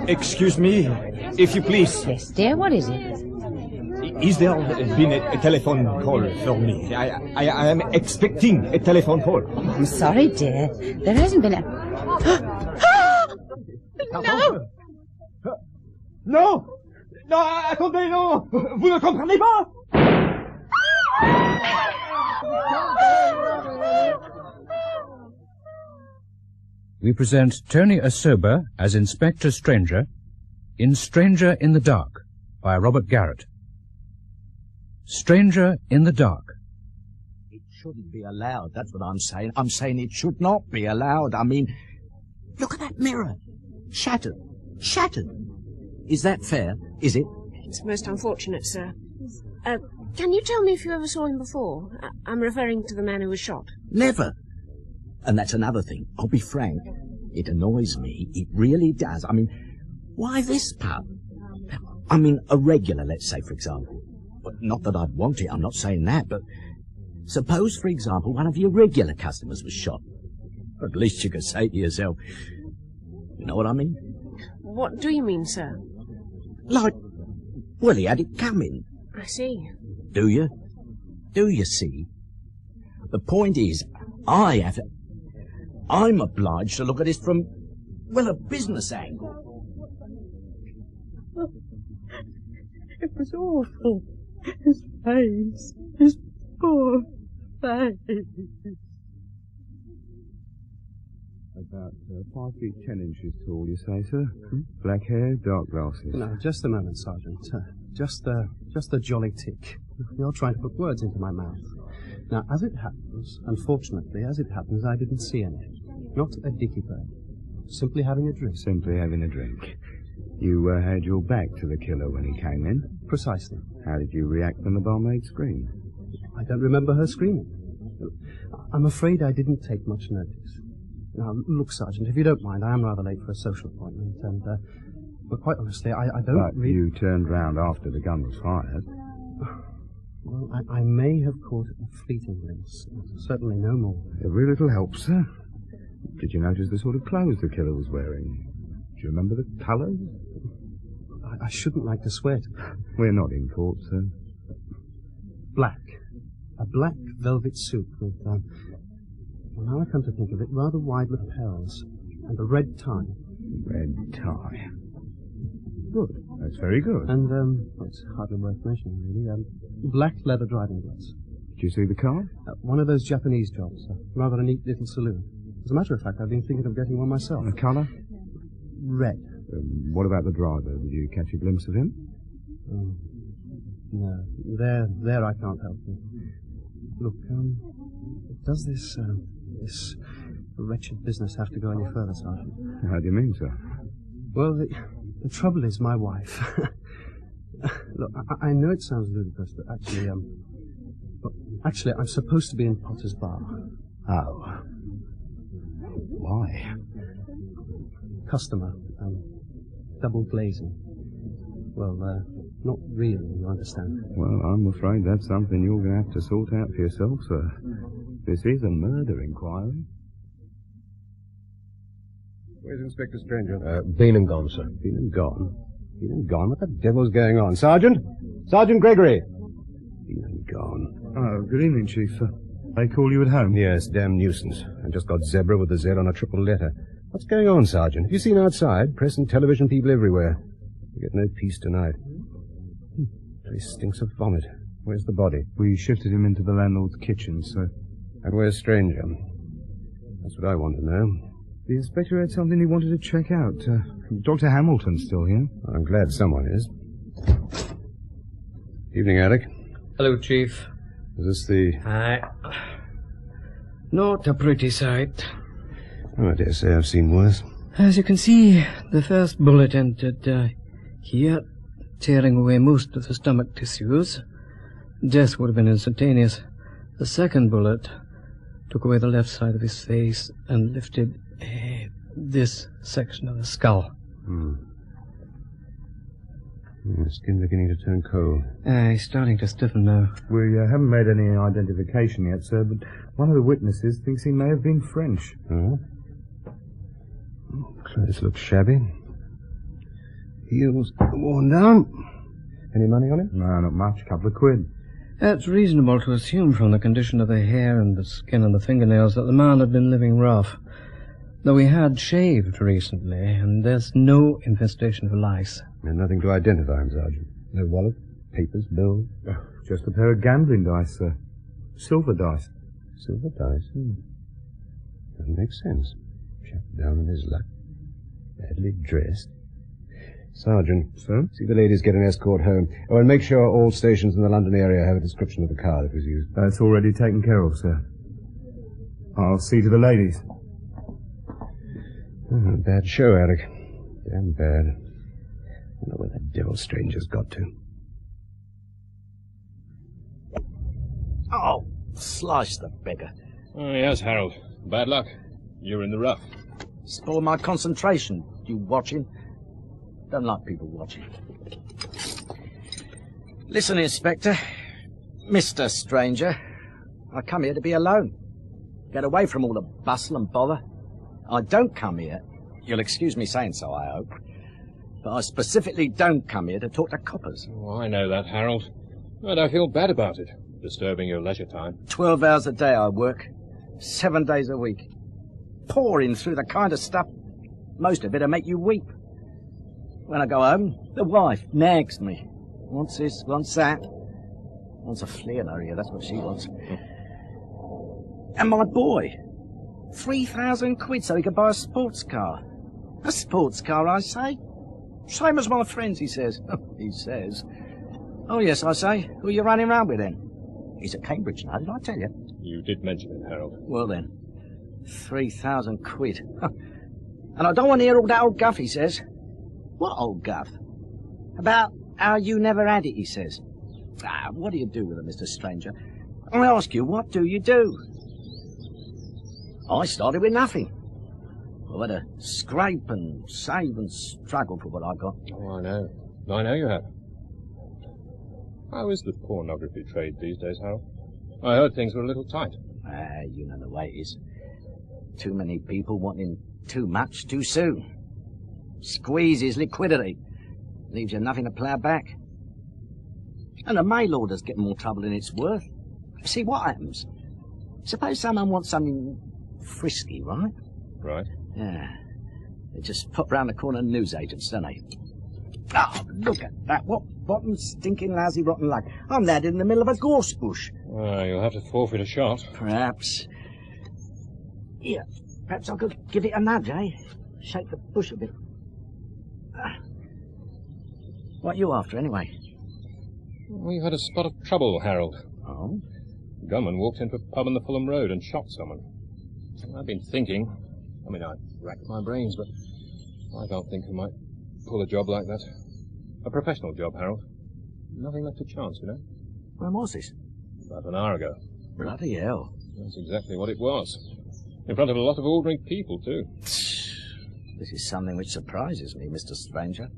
Excuse me, if you please. Yes, dear, what is it? Is there been a telephone call for me? I am expecting a telephone call. Oh, I'm sorry, dear. There hasn't been a... No! Non! Non, attendez, non! Vous ne comprenez pas? We present Tony Osoba as Inspector Stranger in Stranger in the Dark by Robert Garrett. Stranger in the Dark. It shouldn't be allowed, that's what I'm saying. I'm saying it should not be allowed. I mean, look at that mirror. Shattered. Shattered. Is that fair? Is it? It's most unfortunate, sir. Can you tell me if you ever saw him before? I'm referring to the man who was shot. Never. And that's another thing. I'll be frank. It annoys me. It really does. I mean, why this pub? I mean, a regular, let's say, for example. But not that I'd want it. I'm not saying that. But suppose, for example, one of your regular customers was shot. At least you could say to yourself, you know what I mean? What do you mean, sir? Like, well, he had it coming. I see. Do you? Do you see? The point is, I'm obliged to look at this from, well, a business angle. It was awful. His face. His poor face. About 5 feet 10 inches tall, you say, sir? Black hair, dark glasses. No, just a moment, Sergeant. Just a jolly tick. You're trying to put words into my mouth. Now, as it happens, unfortunately, as it happens, I didn't see any. Not a dicky bird. Simply having a drink. Simply having a drink. You had your back to the killer when he came in? Precisely. How did you react when the barmaid screamed? I don't remember her screaming. I'm afraid I didn't take much notice. Now, look, Sergeant, if you don't mind, I am rather late for a social appointment, and, but quite honestly, I don't But you turned round after the gun was fired. Well, I may have caught a fleeting glimpse. Certainly no more. Every little helps, sir. Did you notice the sort of clothes the killer was wearing? Do you remember the colours? I shouldn't like to swear to that. We're not in court, sir. Black. A black velvet suit with, well, now I come to think of it, rather wide lapels and a red tie. Red tie. Good. That's very good. And, it's hardly worth mentioning, really. Black leather driving gloves. Did you see the car? One of those Japanese jobs. Rather a neat little saloon. As a matter of fact, I've been thinking of getting one myself. The colour? Red. What about the driver? Did you catch a glimpse of him? No. There I can't help you. Look, does this wretched business have to go any further, Sergeant? How do you mean, sir? Well, the trouble is my wife. Look, I know it sounds ludicrous, but actually, I'm supposed to be in Potter's Bar. Oh. Why? Customer, double glazing. Well, not really, you understand. Well, I'm afraid that's something you're going to have to sort out for yourself, sir. This is a murder inquiry. Where's Inspector Stranger? Been and gone, sir. Been and gone? Been and gone? What the devil's going on? Sergeant? Sergeant Gregory! Been and gone. Oh, good evening, Chief. They call you at home? Yes, damn nuisance. I just got zebra with a Z on a triple letter. What's going on, Sergeant? Have you seen outside? Press and television people everywhere. You get no peace tonight. Place stinks of vomit. Where's the body? We shifted him into the landlord's kitchen, sir. And where's Stranger? That's what I want to know. The inspector had something he wanted to check out. Dr. Hamilton's still here. I'm glad someone is. Evening, Eric. Hello, Chief. Is this the... Not a pretty sight. Oh, I dare say I've seen worse. As you can see, the first bullet entered here, tearing away most of the stomach tissues. Death would have been instantaneous. The second bullet took away the left side of his face and lifted this section of the skull. Skin beginning to turn cold. He's starting to stiffen now. We haven't made any identification yet, sir, but one of the witnesses thinks he may have been French. Oh? Clothes look shabby. Heels worn down. Any money on it? No, not much. Couple of quid. It's reasonable to assume from the condition of the hair and the skin and the fingernails that the man had been living rough. Though he had shaved recently, and there's no infestation of lice. And nothing to identify him, Sergeant. No wallet, papers, bills. Oh, just a pair of gambling dice, sir. Silver dice. Silver dice? Doesn't make sense. Chap down on his luck. Badly dressed. Sergeant. Sir? See the ladies get an escort home. Oh, and make sure all stations in the London area have a description of the car that was used. That's already taken care of, sir. I'll see to the ladies. Oh, bad show, Eric. Damn bad. I wonder where that devil stranger's got to. Oh, slice the beggar. Oh, yes, Harold. Bad luck. You're in the rough. Spoil my concentration. You watching? Don't like people watching. Listen, Inspector. Mr. Stranger. I come here to be alone. Get away from all the bustle and bother. I don't come here. You'll excuse me saying so, I hope. But I specifically don't come here to talk to coppers. Oh, I know that, Harold. And I feel bad about it. Disturbing your leisure time. 12 hours a day I work. 7 days a week. Pouring through the kind of stuff, most of it'll make you weep. When I go home, the wife nags me. Wants this, wants that. Wants a flea in her ear, that's what she wants. And my boy. 3,000 quid so he could buy a sports car. A sports car, I say. Same as my friends, he says. He says. Oh, yes, I say. Who are you running around with, then? He's at Cambridge now, did I tell you? You did mention it, Harold. Well, then. 3,000 quid. And I don't want to hear all that old guff, he says. What old guff? About how you never had it, he says. Ah, what do you do with it, Mr. Stranger? I ask you, what do you do? I started with nothing. I've had to scrape and save and struggle for what I got. Oh, I know. I know you have. How is the pornography trade these days, Harold? I heard things were a little tight. Ah, you know the way it is. Too many people wanting too much too soon. Squeezes liquidity. Leaves you nothing to plough back. And the mail orders get more trouble than it's worth. See, what happens? Suppose someone wants something frisky, right? Right. Yeah. They just pop round the corner newsagents, don't they? Oh, look at that. What bottom stinking lousy rotten luck. I'm landed in the middle of a gorse bush. You'll have to forfeit a shot. Perhaps. Here, perhaps I could give it a nudge, eh? Shake the bush a bit. What are you after, anyway? We've had a spot of trouble, Harold. Oh? Gunman walked into a pub on the Fulham Road and shot someone. I've been thinking. I racked my brains, but I can't think who might pull a job like that. A professional job, Harold. Nothing left to chance, you know. When was this? About an hour ago. Bloody hell. That's exactly what it was. In front of a lot of ordinary people, too. This is something which surprises me, Mr. Stranger.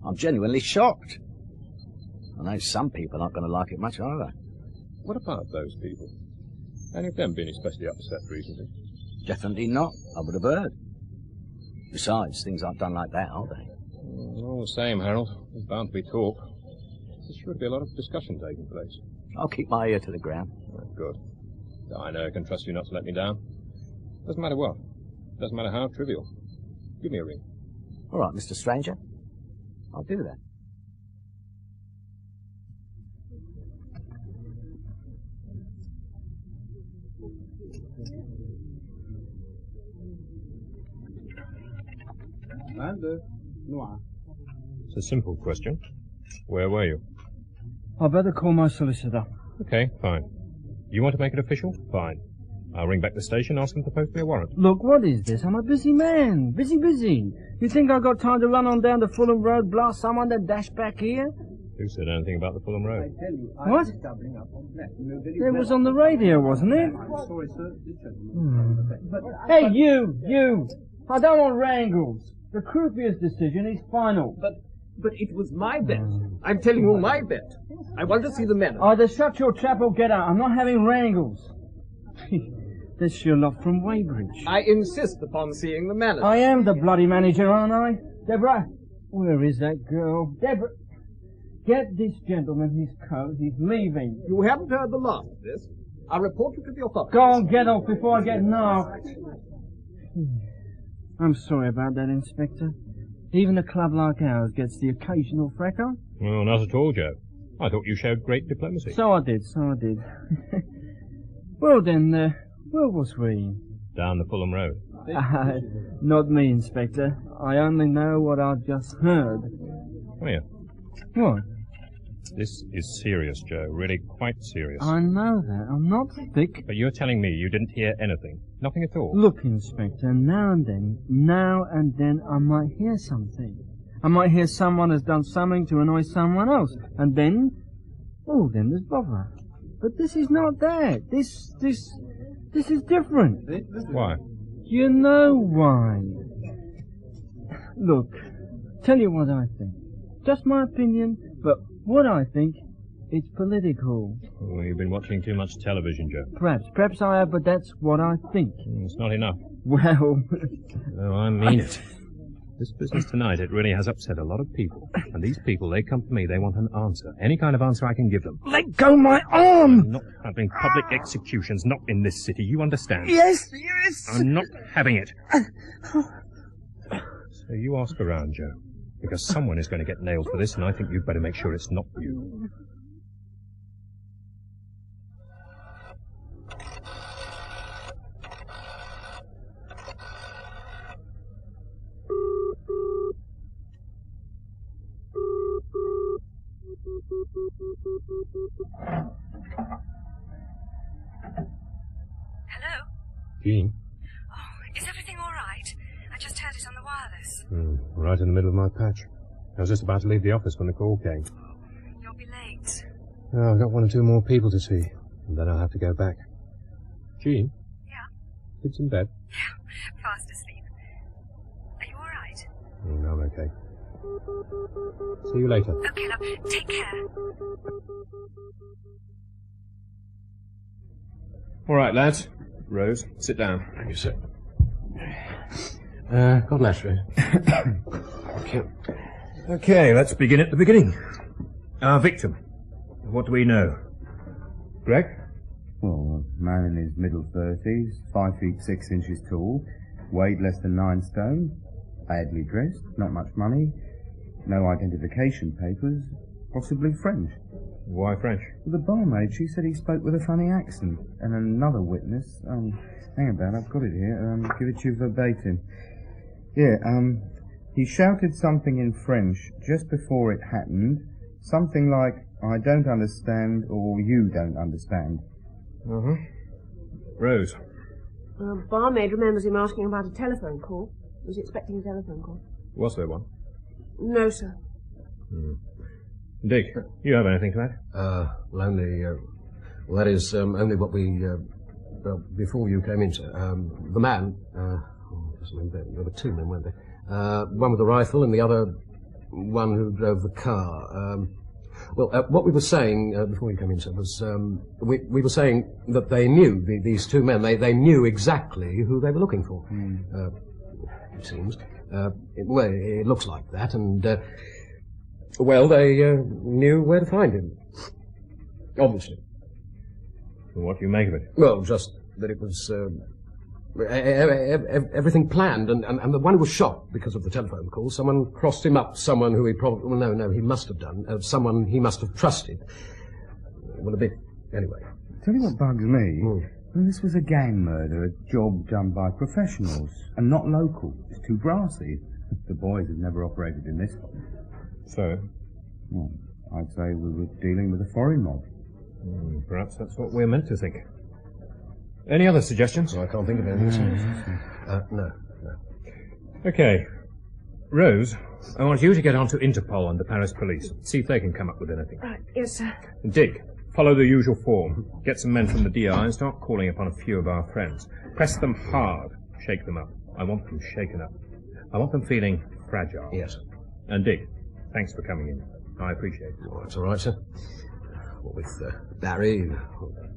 I'm genuinely shocked. I know some people aren't going to like it much either. What about those people? Any of them been especially upset recently? Definitely not. I would have heard. Besides, things aren't done like that, are they? All the same, Harold. There's bound to be talk. There's sure to be a lot of discussion taking place. I'll keep my ear to the ground. Good. I know I can trust you not to let me down. Doesn't matter what. Doesn't matter how trivial. Give me a ring. All right, Mr. Stranger. I'll do that. It's a simple question. Where were you? I'd better call my solicitor. Okay, fine. You want to make it official? Fine. I'll ring back the station, ask them to post me a warrant. Look, what is this? I'm a busy man. Busy. You think I got time to run on down to Fulham Road, blast someone, then dash back here? Who said anything about the Fulham Road? What? It was on the radio, wasn't it? Hey, you! I don't want wrangles. The Croupier's decision is final. But it was my bet. I'm telling you my bet. I want to see the men. Either shut your trap or get out. I'm not having wrangles. This your lot from Weybridge. I insist upon seeing the manager. I am the bloody manager, aren't I? Deborah, where is that girl? Deborah, get this gentleman his coat. He's leaving. You haven't heard the last of this. I'll report you to the authorities. Go on, get off before I get knocked. I'm sorry about that, Inspector. Even a club like ours gets the occasional fracas. Well, not at all, Joe. I thought you showed great diplomacy. So I did. Well then, where was we? Down the Fulham Road. Not me, Inspector. I only know what I've just heard. Oh, yeah. What? This is serious, Joe. Really quite serious. I know that. I'm not thick. But you're telling me you didn't hear anything? Nothing at all? Look, Inspector, now and then I might hear something. I might hear someone has done something to annoy someone else. And then there's bother. But this is not that. This is different. Why? You know why. Look, tell you what I think. Just my opinion, but what I think, it's political. Oh, you've been watching too much television, Joe. Perhaps I have, but that's what I think. It's not enough. Well... Oh, I mean it. This business tonight, it really has upset a lot of people. And these people, they come to me, they want an answer. Any kind of answer I can give them. Let go my arm! I'm not having public executions, not in this city, you understand? Yes! I'm not having it. So you ask around, Joe. Because someone is going to get nailed for this, and I think you'd better make sure it's not you. Hello? Jean? Oh, is everything all right? I just heard it on the wireless. Right in the middle of my patch. I was just about to leave the office when the call came. You'll be late. Oh, I've got 1 or 2 more people to see, and then I'll have to go back. Jean? Yeah? Kids in bed? Yeah, fast asleep. Are you all right? No, I'm okay. See you later. Okay, love. Take care. All right, lads. Rose, sit down. Thank you, sir. God bless you. Okay, let's begin at the beginning. Our victim. What do we know? Greg? Well, a man in his middle 30s, 5 feet 6 inches tall, weighed less than 9 stone, badly dressed, not much money, no identification papers, possibly French. Why French? The barmaid, she said he spoke with a funny accent. And another witness, hang about, I've got it here, give it to you verbatim. Yeah, he shouted something in French just before it happened, something like, I don't understand, or you don't understand. Rose? Barmaid remembers him asking about a telephone call. Was he expecting a telephone call? Was there one? No, sir. Dick, you have anything to add? Well, only, that is, only what we, before you came in, sir. The man, there were 2 men, weren't there? One with a rifle and the other one who drove the car. What we were saying, before you came in, sir, was, we were saying that they knew, these 2 men, they knew exactly who they were looking for. It seems. It looks like that, and, they knew where to find him. Obviously. What do you make of it? Well, just that it was everything planned, and the one who was shot because of the telephone call, someone crossed him up, someone who he probably... Well, no, he must have done. Someone he must have trusted. Well, a bit, anyway. Tell you what bugs me? Well, this was a gang murder, a job done by professionals, and not local. It's too brassy. The boys have never operated in this one. So? Well, I'd say we were dealing with a foreign mob. Perhaps that's what we're meant to think. Any other suggestions? I can't think of anything. No. Okay. Rose, I want you to get on to Interpol and the Paris police. See if they can come up with anything. Right, yes, sir. Dick, follow the usual form. Get some men from the DI and start calling upon a few of our friends. Press them hard. Shake them up. I want them shaken up. I want them feeling fragile. Yes. And Dick, thanks for coming in. I appreciate it. Oh, that's all right, sir. with Barry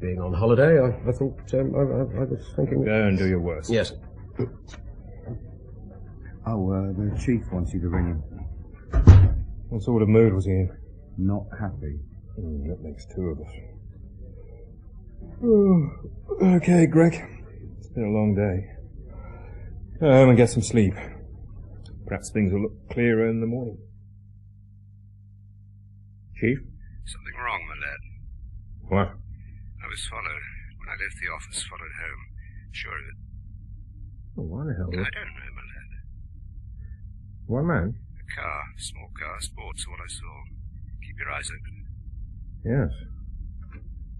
being on holiday, I thought I was thinking... Go and do your worst. Yes. Oh, the chief wants you to ring him. What sort of mood was he in? Not happy. That makes two of us. Oh, okay, Greg. It's been a long day. Go home and get some sleep. Perhaps things will look clearer in the morning. Chief? Something wrong, my lad. What? I was followed. When I left the office, followed home. Sure of it. Oh, why the hell? I don't know, my lad. One man? A car, small car, sports, what I saw. Keep your eyes open. Yes.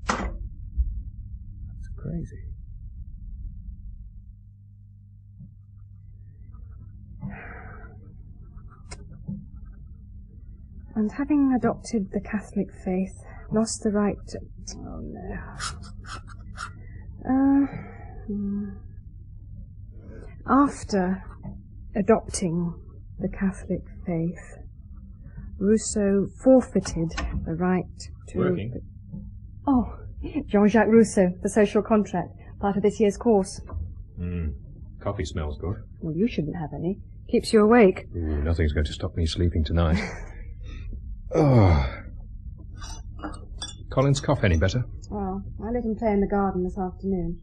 That's crazy. And having adopted the Catholic faith, lost the right to... Oh, no. After adopting the Catholic faith, Rousseau forfeited the right to... Working? Oh, Jean-Jacques Rousseau, The Social Contract, part of this year's course. Coffee smells good. Well, you shouldn't have any. Keeps you awake. Ooh, nothing's going to stop me sleeping tonight. Oh. Colin's cough any better? Well, I let him play in the garden this afternoon.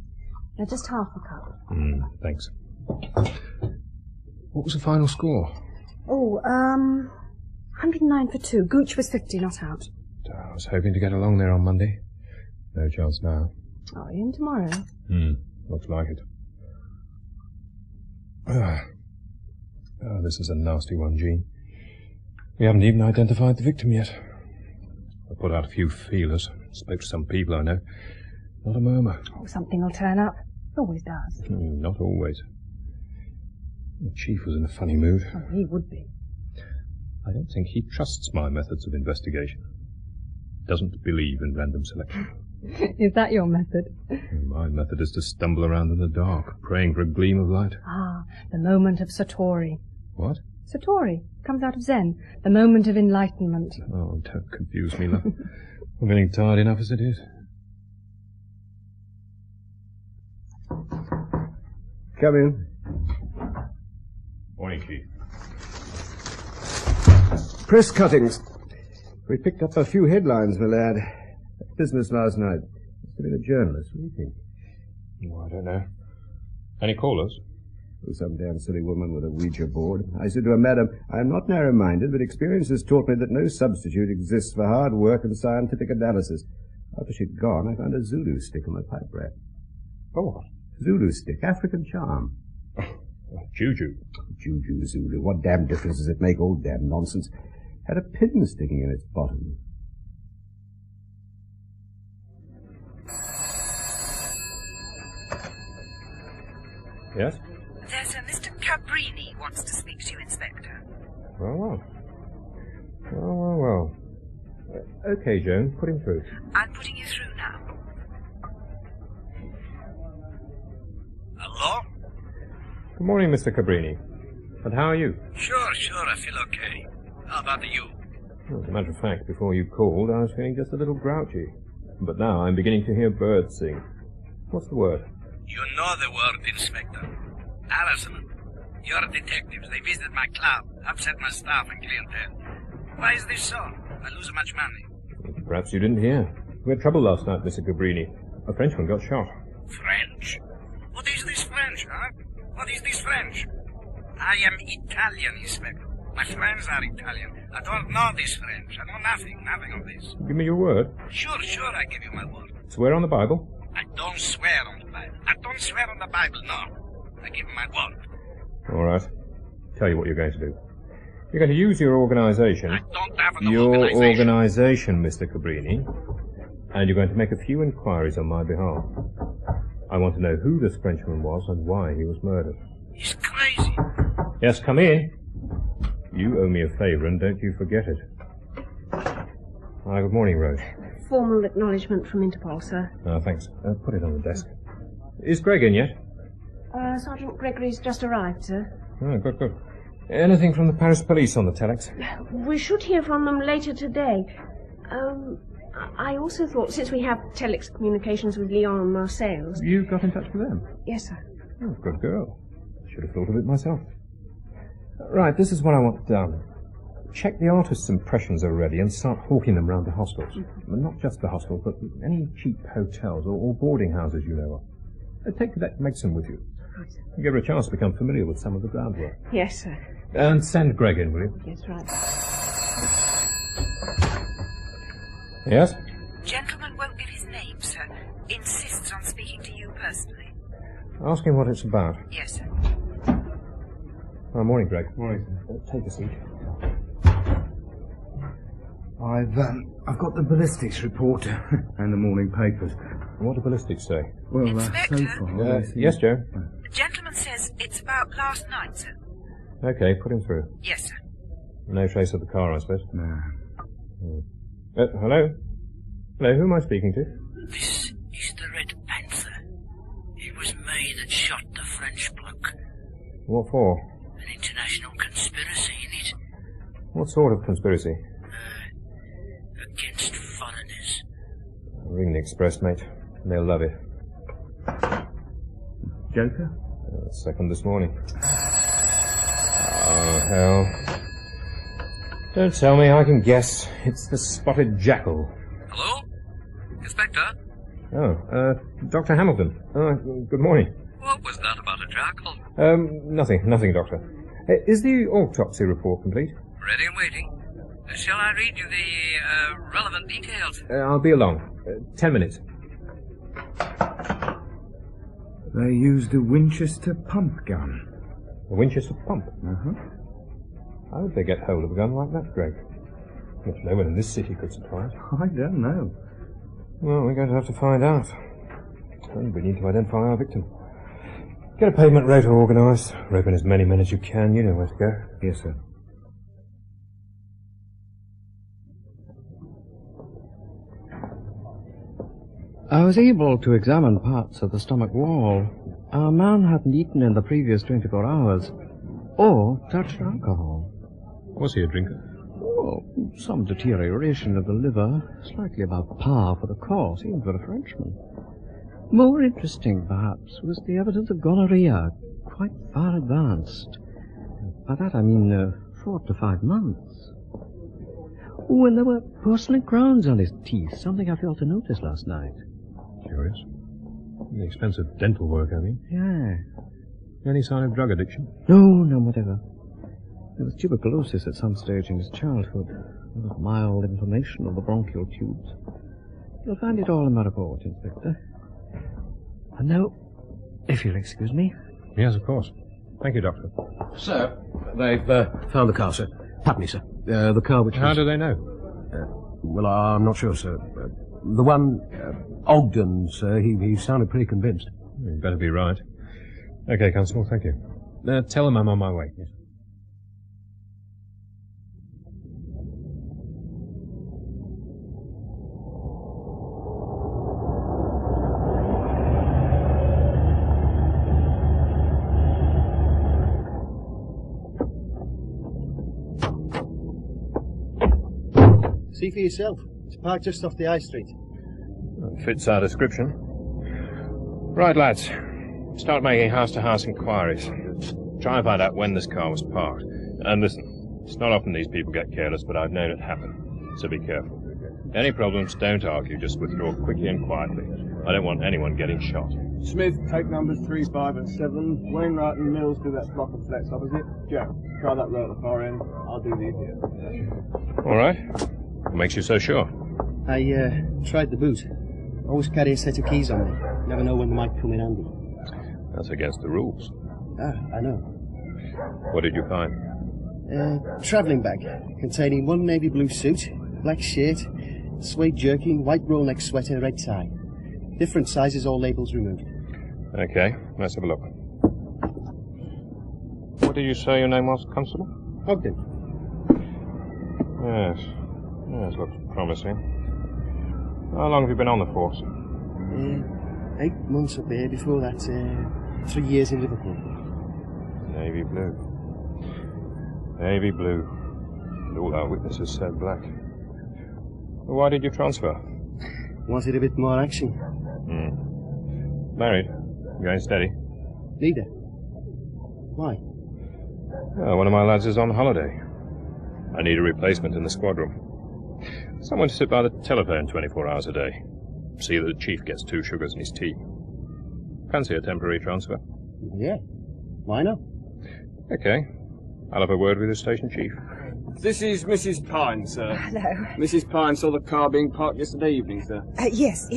Now, just half a cup. Thanks. What was the final score? Oh, 109 for 2. Gooch was 50, not out. I was hoping to get along there on Monday. No chance now. Are you in tomorrow? Looks like it. This is a nasty one, Jean. We haven't even identified the victim yet. I put out a few feelers, spoke to some people I know. Not a murmur. Oh, something will turn up. Always does. Not always. The chief was in a funny mood. Oh, he would be. I don't think he trusts my methods of investigation. Doesn't believe in random selection. Is that your method? My method is to stumble around in the dark, praying for a gleam of light. Ah, the moment of Satori. What? Satori. Comes out of Zen. The moment of enlightenment. Oh, don't confuse me, love. I'm getting tired enough as it is. Come in. Morning, Chief. Press cuttings. We picked up a few headlines, my lad. Business last night. Must have been a journalist. What do you think? Oh, I don't know. Any callers? Oh, some damn silly woman with a Ouija board. I said to her, Madam, I am not narrow-minded, but experience has taught me that no substitute exists for hard work and scientific analysis. After she'd gone, I found a Zulu stick on my pipe rack. Oh, what? Zulu stick. African charm. Juju. Juju, Zulu. What damn difference does it make? Old damn nonsense. Had a pin sticking in its bottom. Yes? There's a Mr. Cabrini wants to speak to you, Inspector. Well. Okay, Joan, put him through. I'm putting you through now. Hello? Good morning, Mr. Cabrini. And how are you? Sure, I feel okay. How about you? Well, as a matter of fact, before you called, I was feeling just a little grouchy. But now I'm beginning to hear birds sing. What's the word? You know the word, Inspector. Harassment. Your detectives, they visited my club, upset my staff and clientele. Why is this so? I lose much money. Perhaps you didn't hear. We had trouble last night, Mr. Cabrini. A Frenchman got shot. French? What is this French, huh? What is this French? I am Italian, Inspector. My friends are Italian. I don't know this French. I know nothing of this. Give me your word. Sure, I give you my word. Swear on the Bible? I don't swear on the Bible. I don't swear on the Bible, no. I give you my word. All right. Tell you what you're going to do. You're going to use your organisation. I don't have an Your organisation. organisation, Mr. Cabrini. And you're going to make a few inquiries on my behalf. I want to know who this Frenchman was and why he was murdered. He's crazy. Yes, come in. You owe me a favour, and don't you forget it. Hi, good morning, Rose. Formal acknowledgement from Interpol, sir. Thanks. Put it on the desk. Is Greg in yet? Sergeant Gregory's just arrived, sir. Oh, good. Anything from the Paris police on the telex? We should hear from them later today. I also thought, since we have telex communications with Lyon and Marseille... You got in touch with them? Yes, sir. Oh, good girl. Should have thought of it myself. Right, this is what I want done. Check the artist's impressions are ready and start hawking them round the hostels. Not just the hostel, but any cheap hotels or boarding houses you know of. Take Cadet Megson with you. Give her a chance to become familiar with some of the groundwork. Yes, sir. And send Greg in, will you? Yes, right. Yes? Gentleman won't give his name, sir. Insists on speaking to you personally. Ask him what it's about. Yes, sir. Oh, morning, Greg. Morning. Take a seat. I've got the ballistics report and the morning papers. What do ballistics say? Well, Inspector? so far... Yes, Joe? The gentleman says it's about last night, sir. Okay, put him through. Yes, sir. No trace of the car, I suppose? No. Hello? Hello, who am I speaking to? This is the Red Panther. It was me that shot the French bloke. What for? An international conspiracy in it. What sort of conspiracy? Against foreigners. Ring the express, mate. They'll love it. Joker? Second this morning. Oh, hell. Don't tell me, I can guess. It's the spotted jackal. Hello? Inspector? Oh, Dr. Hamilton. Good morning. What was that about a jackal? Nothing, Doctor. Is the autopsy report complete? Ready and waiting. Shall I read you the relevant details? I'll be along. 10 minutes. They used a Winchester pump gun. A Winchester pump? Uh-huh. How would they get hold of a gun like that, Greg? Which no one in this city could supply it. I don't know. Well, we're going to have to find out. And we need to identify our victim. Get a pavement rotor organised. Rope in as many men as you can. You know where to go. Yes, sir. I was able to examine parts of the stomach wall. Our man hadn't eaten in the previous 24 hours, or touched alcohol. Was he a drinker? Oh, some deterioration of the liver, slightly above par for the course, even for a Frenchman. More interesting, perhaps, was the evidence of gonorrhea, quite far advanced. By that I mean 4 to 5 months. Oh, and there were porcelain crowns on his teeth, something I failed to notice last night. Curious. The expensive dental work, I mean. Yeah. Any sign of drug addiction? No, none whatever. There was tuberculosis at some stage in his childhood, with mild inflammation of the bronchial tubes. You'll find it all in my report, Inspector. And now, if you'll excuse me. Yes, of course. Thank you, Doctor. Sir, they've found the car, sir. Pardon me, sir. The car which How do they know? Well, I'm not sure, sir. The one, Ogden, sir, he sounded pretty convinced. You better be right. Okay, Constable, thank you. Tell him I'm on my way. Yes. See for yourself. It's parked just off the high street. Fits our description. Right, lads. Start making house-to-house inquiries. Try and find out when this car was parked. And listen, it's not often these people get careless, but I've known it happen. So be careful. Any problems, don't argue. Just withdraw quickly and quietly. I don't want anyone getting shot. Smith, take numbers 3, 5 and 7. Wainwright and Mills do that block of flats opposite. Jack, try that row at the far end. I'll do the idiot. All right. What makes you so sure? I tried the boot. Always carry a set of keys on me. Never know when they might come in handy. That's against the rules. I know. What did you find? Travelling bag containing one navy blue suit, black shirt, suede jerkin, white roll-neck sweater, red tie. Different sizes, all labels removed. Okay, let's have a look. What did you say your name was, Constable? Ogden. Yes, looks promising. How long have you been on the force? 8 months up here. Before that, 3 years in Liverpool. Navy blue. Navy blue. And all our witnesses said black. Why did you transfer? Wanted a bit more action. Married? Going steady? Neither. Why? One of my lads is on holiday. I need a replacement in the squadron. Someone to sit by the telephone 24 hours a day. See that the chief gets 2 sugars in his tea. Fancy a temporary transfer? Yeah. Why not? Okay. I'll have a word with the station chief. This is Mrs. Pine, sir. Hello. Mrs. Pine saw the car being parked yesterday evening, sir. Yes,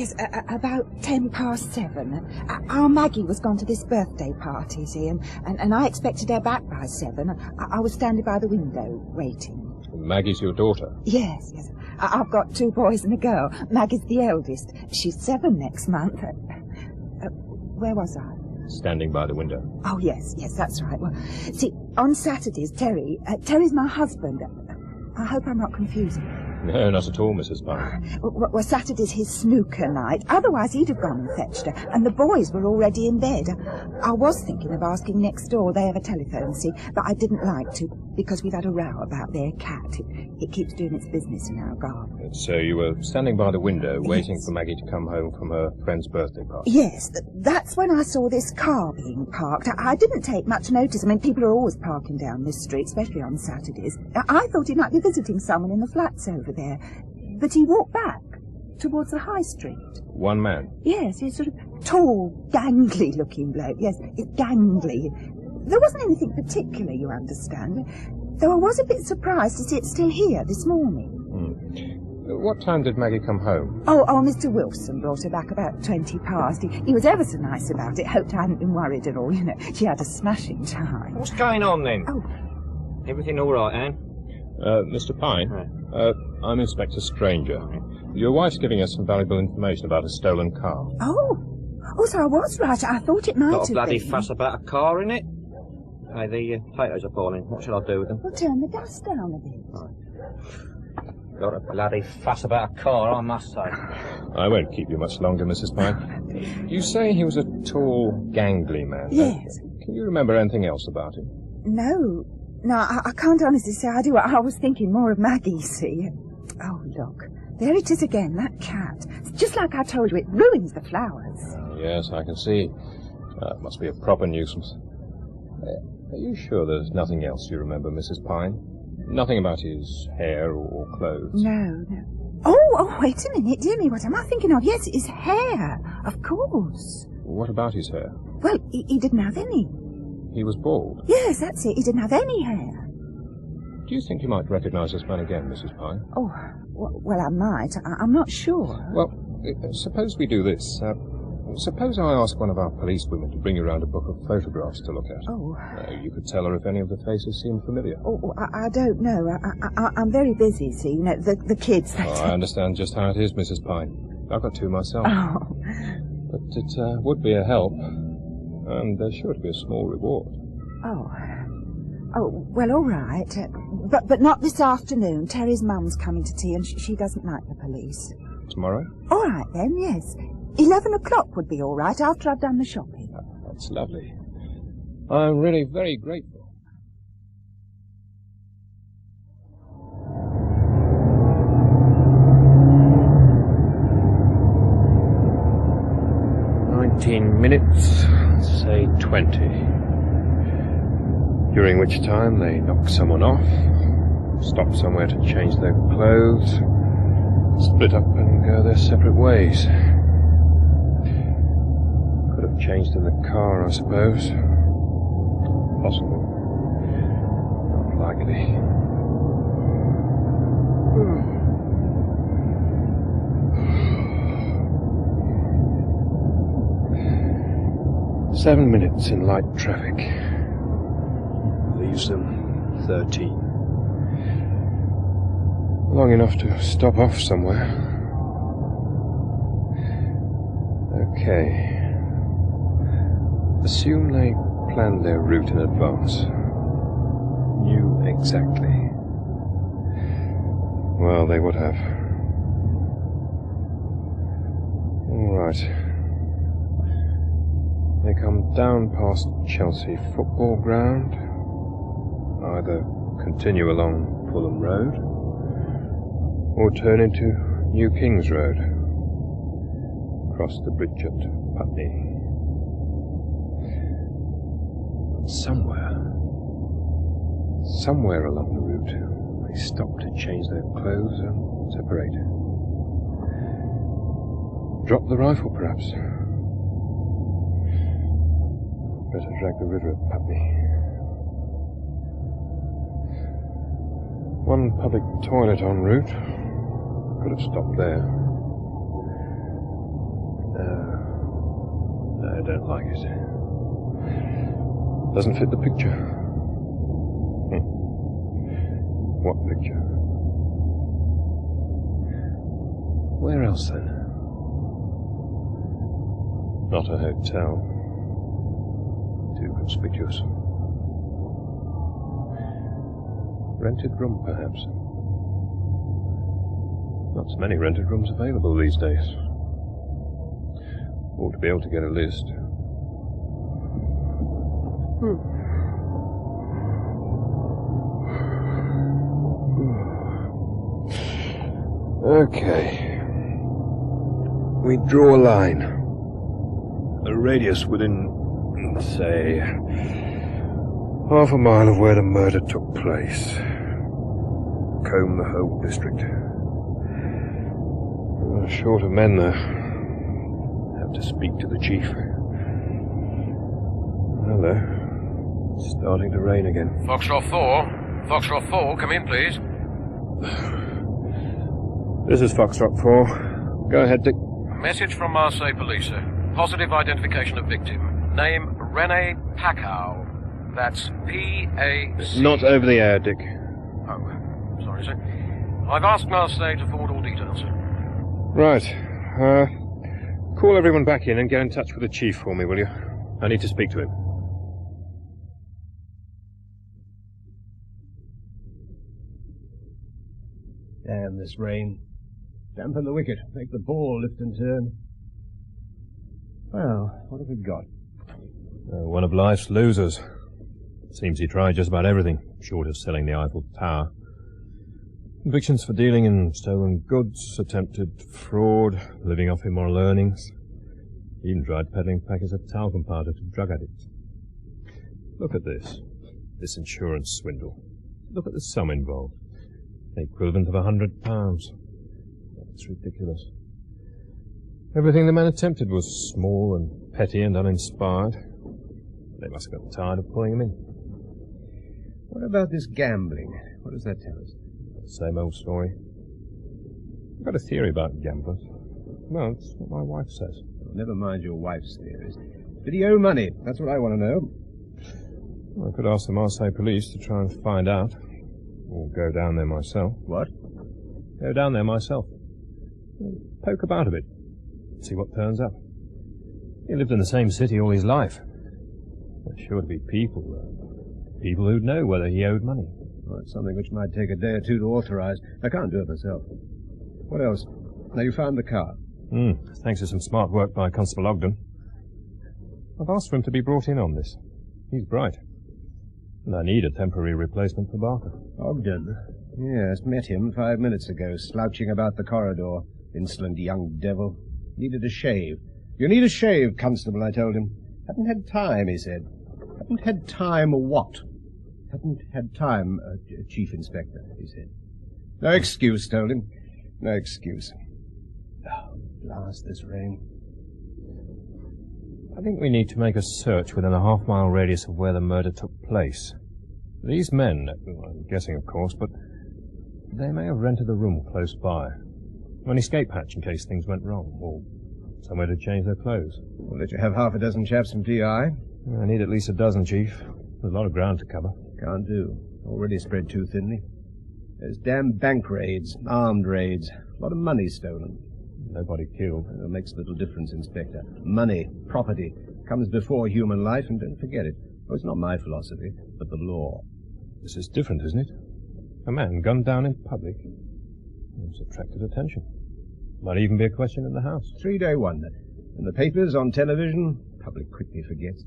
about 7:10. Our Maggie was gone to this birthday party, see, and I expected her back by 7. I was standing by the window, waiting. Maggie's your daughter? Yes. I've got 2 boys and a girl. Maggie's the eldest. She's 7 next month. Where was I? Standing by the window. Oh, yes, that's right. Well, see, on Saturdays, Terry's my husband. I hope I'm not confusing. No, not at all, Mrs. Pine. Well, Saturday's his snooker night. Otherwise, he'd have gone and fetched her. And the boys were already in bed. I was thinking of asking next door. They have a telephone, see, but I didn't like to because we've had a row about their cat. It keeps doing its business in our garden. So you were standing by the window waiting for Maggie to come home from her friend's birthday party? Yes, that's when I saw this car being parked. I didn't take much notice. I mean, people are always parking down this street, especially on Saturdays. I thought he might be visiting someone in the flats over there. But he walked back towards the high street. One man? Yes, he's sort of tall, gangly-looking bloke. Yes, it's gangly. There wasn't anything particular, you understand. Though I was a bit surprised to see it still here this morning. What time did Maggie come home? Oh, Mr. Wilson brought her back about 20 past. He was ever so nice about it. Hoped I hadn't been worried at all, you know. She had a smashing time. What's going on, then? Oh. Everything all right, Anne? Mr. Pine? Right. I'm Inspector Stranger. Your wife's giving us some valuable information about a stolen car. Oh, so I was right. I thought it might have been. Got a bloody fuss about a car in it? Hey, the potatoes are boiling. What shall I do with them? Well, turn the gas down a bit. Right. Got a bloody fuss about a car, I must say. I won't keep you much longer, Mrs. Pine. You say he was a tall, gangly man. Yes. Can you remember anything else about him? No, I can't honestly say I do. I was thinking more of Maggie, see. Oh, look. There it is again, that cat. Just like I told you, it ruins the flowers. Yes, I can see. It must be a proper nuisance. Are you sure there's nothing else you remember, Mrs. Pine? Nothing about his hair or clothes? No. Oh, wait a minute, dear me, what am I thinking of? Yes, his hair, of course. What about his hair? Well, he didn't have any. He was bald? Yes, that's it, he didn't have any hair. Do you think you might recognize this man again, Mrs. Pine? Oh, well, I might. I'm not sure. Well, suppose we do this. Suppose I ask one of our policewomen to bring you round a book of photographs to look at. Oh. You could tell her if any of the faces seem familiar. Oh, I don't know. I'm very busy, see. You know, the kids... I understand just how it is, Mrs. Pine. I've got 2 myself. Oh. But it would be a help. And there's sure to be a small reward. Oh, well, all right. But not this afternoon. Terry's mum's coming to tea and she doesn't like the police. Tomorrow? All right, then, yes. 11 o'clock would be all right after I've done the shopping. That's lovely. I'm really very grateful. Minutes, say 20. During which time they knock someone off, stop somewhere to change their clothes, split up and go their separate ways. Could have changed in the car, I suppose. Possible. Not likely. 7 minutes in light traffic. Leaves them 13. Long enough to stop off somewhere. Okay. Assume they planned their route in advance. Knew exactly. Well, they would have. All right. They come down past Chelsea football ground, either continue along Fulham Road, or turn into New Kings Road. Across the bridge at Putney. Somewhere along the route, they stop to change their clothes and separate. Drop the rifle, perhaps. Better drag the river at Putney. One public toilet en route. Could have stopped there. No, I don't like it. Doesn't fit the picture. What picture? Where else, then? Not a hotel. Too conspicuous. Rented room, perhaps. Not so many rented rooms available these days. Ought to be able to get a list. Okay. We draw a line. A radius within, say, half a mile of where the murder took place. Comb the whole district. Short of men, though. Have to speak to the chief. Hello. It's starting to rain again. Foxtrot 4. Foxtrot 4, come in, please. This is Foxtrot 4. Go ahead, Dick. Message from Marseille police, sir. Positive identification of victim. Name Rene Pacow. That's P-A-C... Not over the air, Dick. Oh, sorry, sir. I've asked Marseille to forward all details, sir. Right. Call everyone back in and get in touch with the chief for me, will you? I need to speak to him. Damn this rain. Dampen the wicket. Make the ball lift and turn. Well, what have we got? One of life's losers. Seems he tried just about everything, short of selling the Eiffel Tower. Convictions for dealing in stolen goods, attempted fraud, living off immoral earnings. He even tried peddling packets of talcum powder to drug addicts. Look at this. This insurance swindle. Look at the sum involved. The equivalent of £100. That's ridiculous. Everything the man attempted was small and petty and uninspired. They must have got tired of pulling him in. What about this gambling? What does that tell us? Same old story. I've got a theory about gamblers. Well, it's what my wife says. Well, never mind your wife's theories. Did he owe money? That's what I want to know. Well, I could ask the Marseille police to try and find out. Or go down there myself. What? Go down there myself. Poke about a bit. See what turns up. He lived in the same city all his life. There's sure to be people who'd know whether he owed money. Well, it's something which might take a day or two to authorize. I can't do it myself. What else? Now, you found the car. Thanks to some smart work by Constable Ogden. I've asked for him to be brought in on this. He's bright. And I need a temporary replacement for Barker. Ogden? Yes, met him 5 minutes ago, slouching about the corridor. Insolent young devil. Needed a shave. You need a shave, Constable, I told him. Haven't had time, he said. Haven't had time what? Haven't had time, Chief Inspector, he said. No excuse, told him. No excuse. Oh, blast this rain. I think we need to make a search within a half-mile radius of where the murder took place. These men, I'm guessing of course, but they may have rented a room close by. An escape hatch in case things went wrong, or somewhere to change their clothes. We'll let you have half a dozen chaps from TI. I need at least a dozen, Chief. There's a lot of ground to cover. Can't do. Already spread too thinly. There's damn bank raids, armed raids, a lot of money stolen. Nobody killed. It makes little difference, Inspector. Money, property, comes before human life, and don't forget it. Oh, it's not my philosophy, but the law. This is different, isn't it? A man gunned down in public. It's attracted attention. Might even be a question in the House. 3-day wonder. In the papers, on television, public quickly forgets.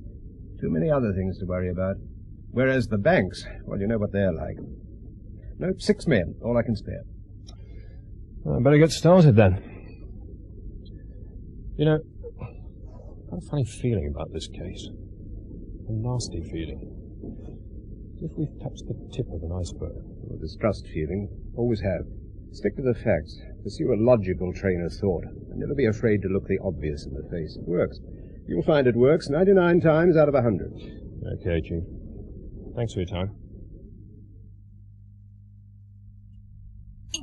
Too many other things to worry about. Whereas the banks, well, you know what they're like. Nope, 6 men, all I can spare. I better get started then. You know, I've got a funny feeling about this case. A nasty feeling. As if we've touched the tip of an iceberg. A distrust feeling. Always have. Stick to the facts. Pursue a logical train of thought. And never be afraid to look the obvious in the face. It works. You'll find it works 99 times out of 100. Okay, Chief. Thanks for your time.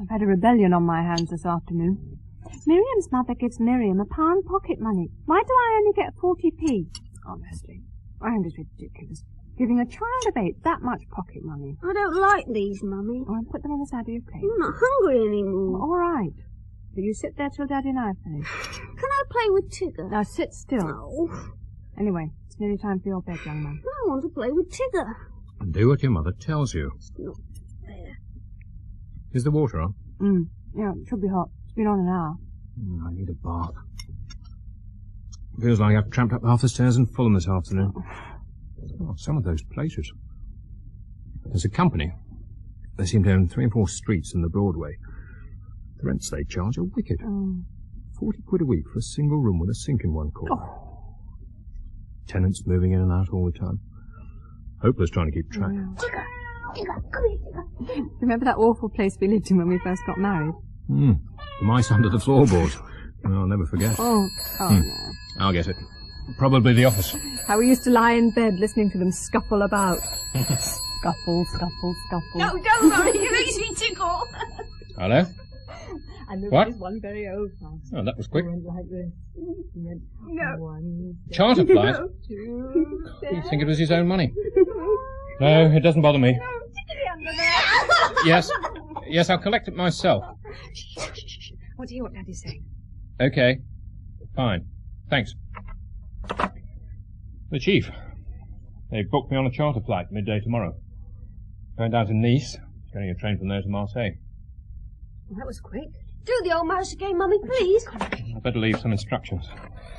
I've had a rebellion on my hands this afternoon. Miriam's mother gives Miriam £1 pocket money. Why do I only get 40p? Honestly, I think it's ridiculous. Giving a child of 8 that much pocket money. I don't like these, Mummy. Oh, I'll put them on the side of your plate. I'm not hungry anymore. All right. But you sit there till Daddy and I finish. Can I play with Tigger? Now sit still. No. Anyway, it's nearly time for your bed, young man. I want to play with Tigger. Do what your mother tells you. It's not fair. Is the water on? Yeah, it should be hot. It's been on an hour. I need a bath. Feels like I've tramped up half the stairs in Fulham this afternoon. Oh, some of those places. There's a company. They seem to own 3 or 4 streets in the Broadway. The rents they charge are wicked. 40 quid a week for a single room with a sink in one corner. Oh. Tenants moving in and out all the time. Hopeless trying to keep track. Tigger, come here, Tigger. Remember that awful place we lived in when we first got married? The mice under the floorboards. I'll never forget. Oh no. I'll get it. Probably the office. How we used to lie in bed listening to them scuffle about. Scuffle, scuffle, scuffle. No, don't, Mummy. It makes me tickle. Hello? And there What? was one very old one. Oh, that was quick. Went like this. Went No. 1, Charter flight? 2, You'd think it was his own money. No, it doesn't bother me. Yes, I'll collect it myself. What do you want Daddy saying? Okay. Fine. Thanks. The Chief. They booked me on a charter flight midday tomorrow. Going down to Nice. Getting a train from there to Marseille. Well, that was quick. Do the old mouse again, Mummy, please. I better leave some instructions.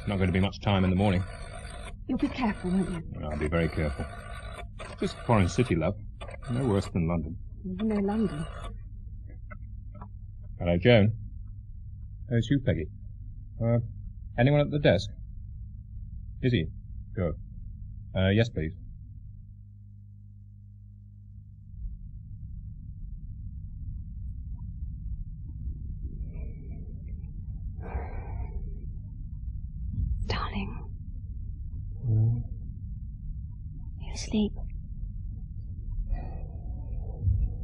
Not going to be much time in the morning. You'll be careful, won't you? I'll be very careful. Just a foreign city, love. No worse than London. Even though London. Hello, Joan. Oh, it's you, Peggy. Anyone at the desk? Is he? Good. Yes, please. Darling. You asleep?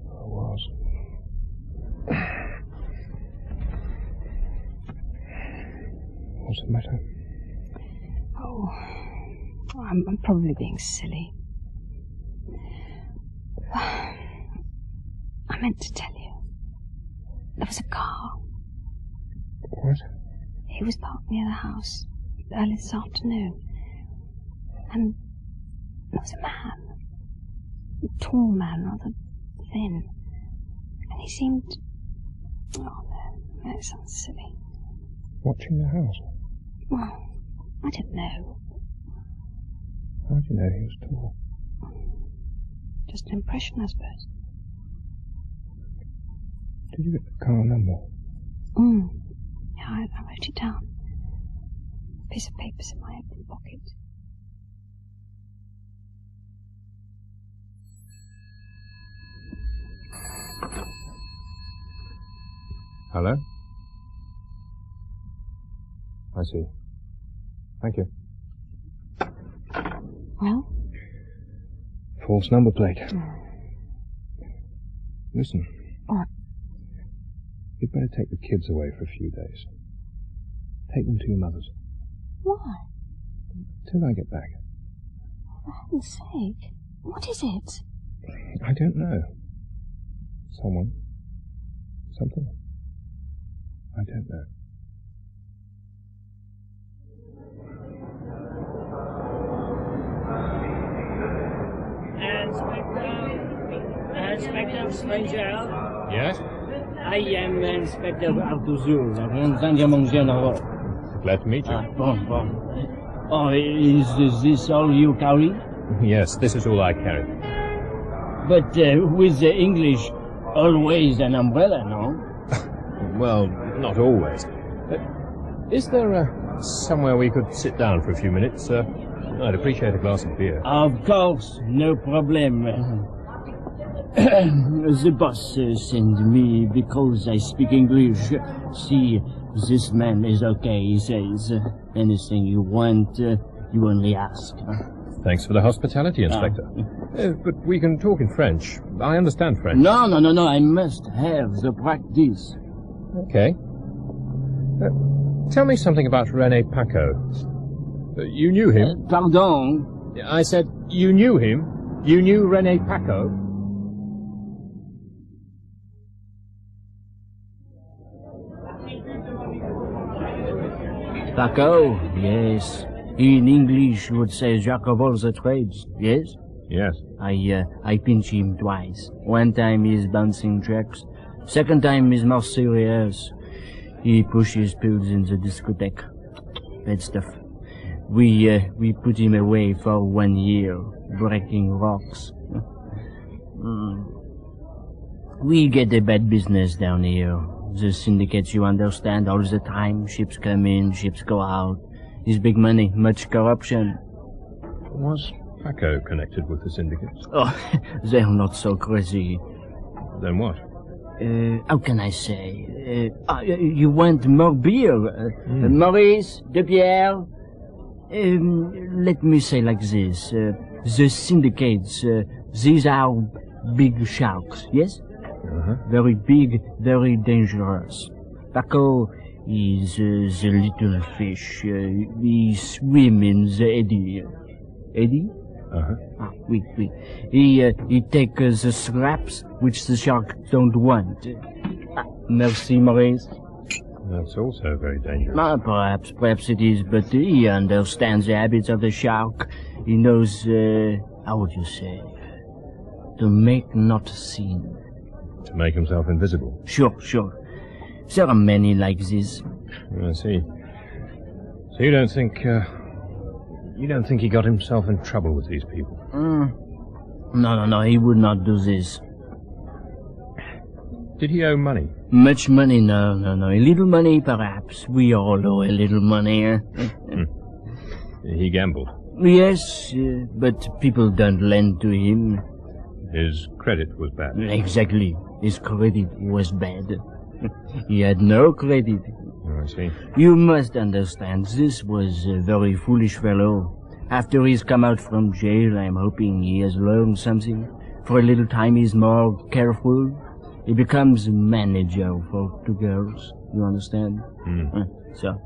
I was. What's the matter? Oh, I'm probably being silly. I meant to tell you. There was a car. What? He was parked near the house early this afternoon. And there was a man. A tall man, rather thin. And he seemed... Oh, no, that sounds silly. Watching the house? Well, I don't know. How do you know he was tall? Just an impression, I suppose. Did you get the car number? Yeah, I wrote it down. A piece of paper's in my apron pocket. Hello? I see. Thank you. Well? False number plate. Listen. What? You'd better take the kids away for a few days. Take them to your mother's. Why? Till I get back. For heaven's sake. What is it? I don't know. Someone. Something. I don't know. Inspector Stranger. Yes? I am Inspector Artozoul, Renseignement General. Glad to meet you. Bon. Oh, is this all you carry? Yes, this is all I carry. But with the English, always an umbrella, no? well, not always. Is there somewhere we could sit down for a few minutes? I'd appreciate a glass of beer. Of course, no problem. The boss sent me because I speak English. See, this man is okay, he says. Anything you want, you only ask. Thanks for the hospitality, Inspector. But we can talk in French. I understand French. No, I must have the practice. Okay. Tell me something about René Paco. You knew him? Pardon? I said, you knew him? You knew René Paco? Paco, yes. In English, you would say jack of all the trades, yes? Yes. I pinch him twice. One time he's bouncing checks. Second time he's more serious. He pushes pills in the discotheque. Bad stuff. We put him away for 1 year, breaking rocks. We get a bad business down here. The syndicates, you understand, all the time. Ships come in, ships go out. It's big money, much corruption. Was Paco connected with the syndicates? Oh, they're not so crazy. Then what? How can I say? You want more beer? Maurice, de Pierre? Let me say like this. The syndicates, these are big sharks, yes? Very big, very dangerous. Paco is the little fish. He swim in the eddy. Eddy? Oui. He takes the scraps which the shark don't want. Merci, Maurice. That's also very dangerous. Perhaps it is, but he understands the habits of the shark. He knows, how would you say, to make not seen. To make himself invisible? Sure. There are many like this. I see. So you don't think he got himself in trouble with these people? No, he would not do this. Did he owe money? Much money? No. A little money, perhaps. We all owe a little money. He gambled? Yes, but people don't lend to him. His credit was bad? Exactly. His credit was bad. He had no credit. I see. You must understand, this was a very foolish fellow. After he's come out from jail, I'm hoping he has learned something. For a little time he's more careful. He becomes a manager for 2 girls. You understand? So.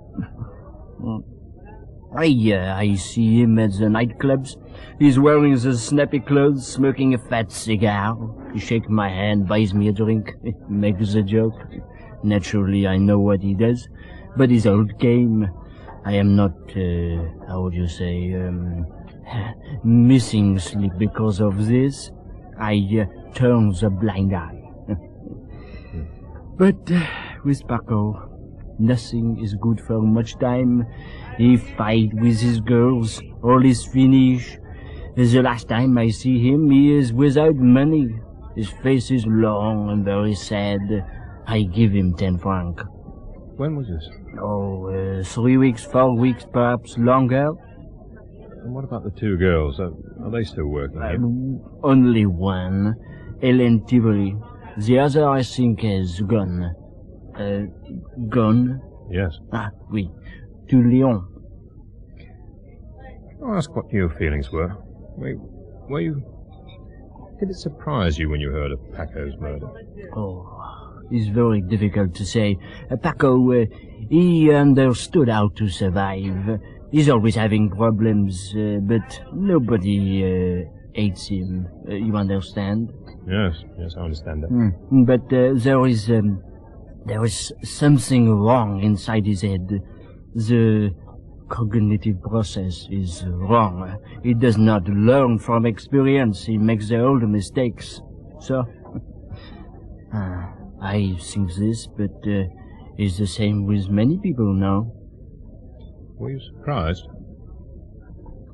I see him at the nightclubs. He's wearing the snappy clothes, smoking a fat cigar. He shakes my hand, buys me a drink, makes a joke. Naturally, I know what he does, but his old game. I am not, how would you say, missing sleep because of this. I turn the blind eye. But with Paco, nothing is good for much time. He fight with his girls, all is finished. The last time I see him, he is without money. His face is long and very sad. I give him 10 francs. When was this? 3 weeks, 4 weeks, perhaps longer. And what about the 2 girls? Are they still working here? Only one, Ellen Tivoli. The other, I think, has gone. Gone? Yes. Oui. To Lyon. I'll ask what your feelings were. Were you... Did it surprise you when you heard of Paco's murder? It's very difficult to say. Paco, he understood how to survive. He's always having problems, but nobody hates him. You understand? Yes, I understand that. But there is something wrong inside his head. The cognitive process is wrong. He does not learn from experience. He makes the old mistakes. So, I think this, but it's the same with many people now. Were you surprised?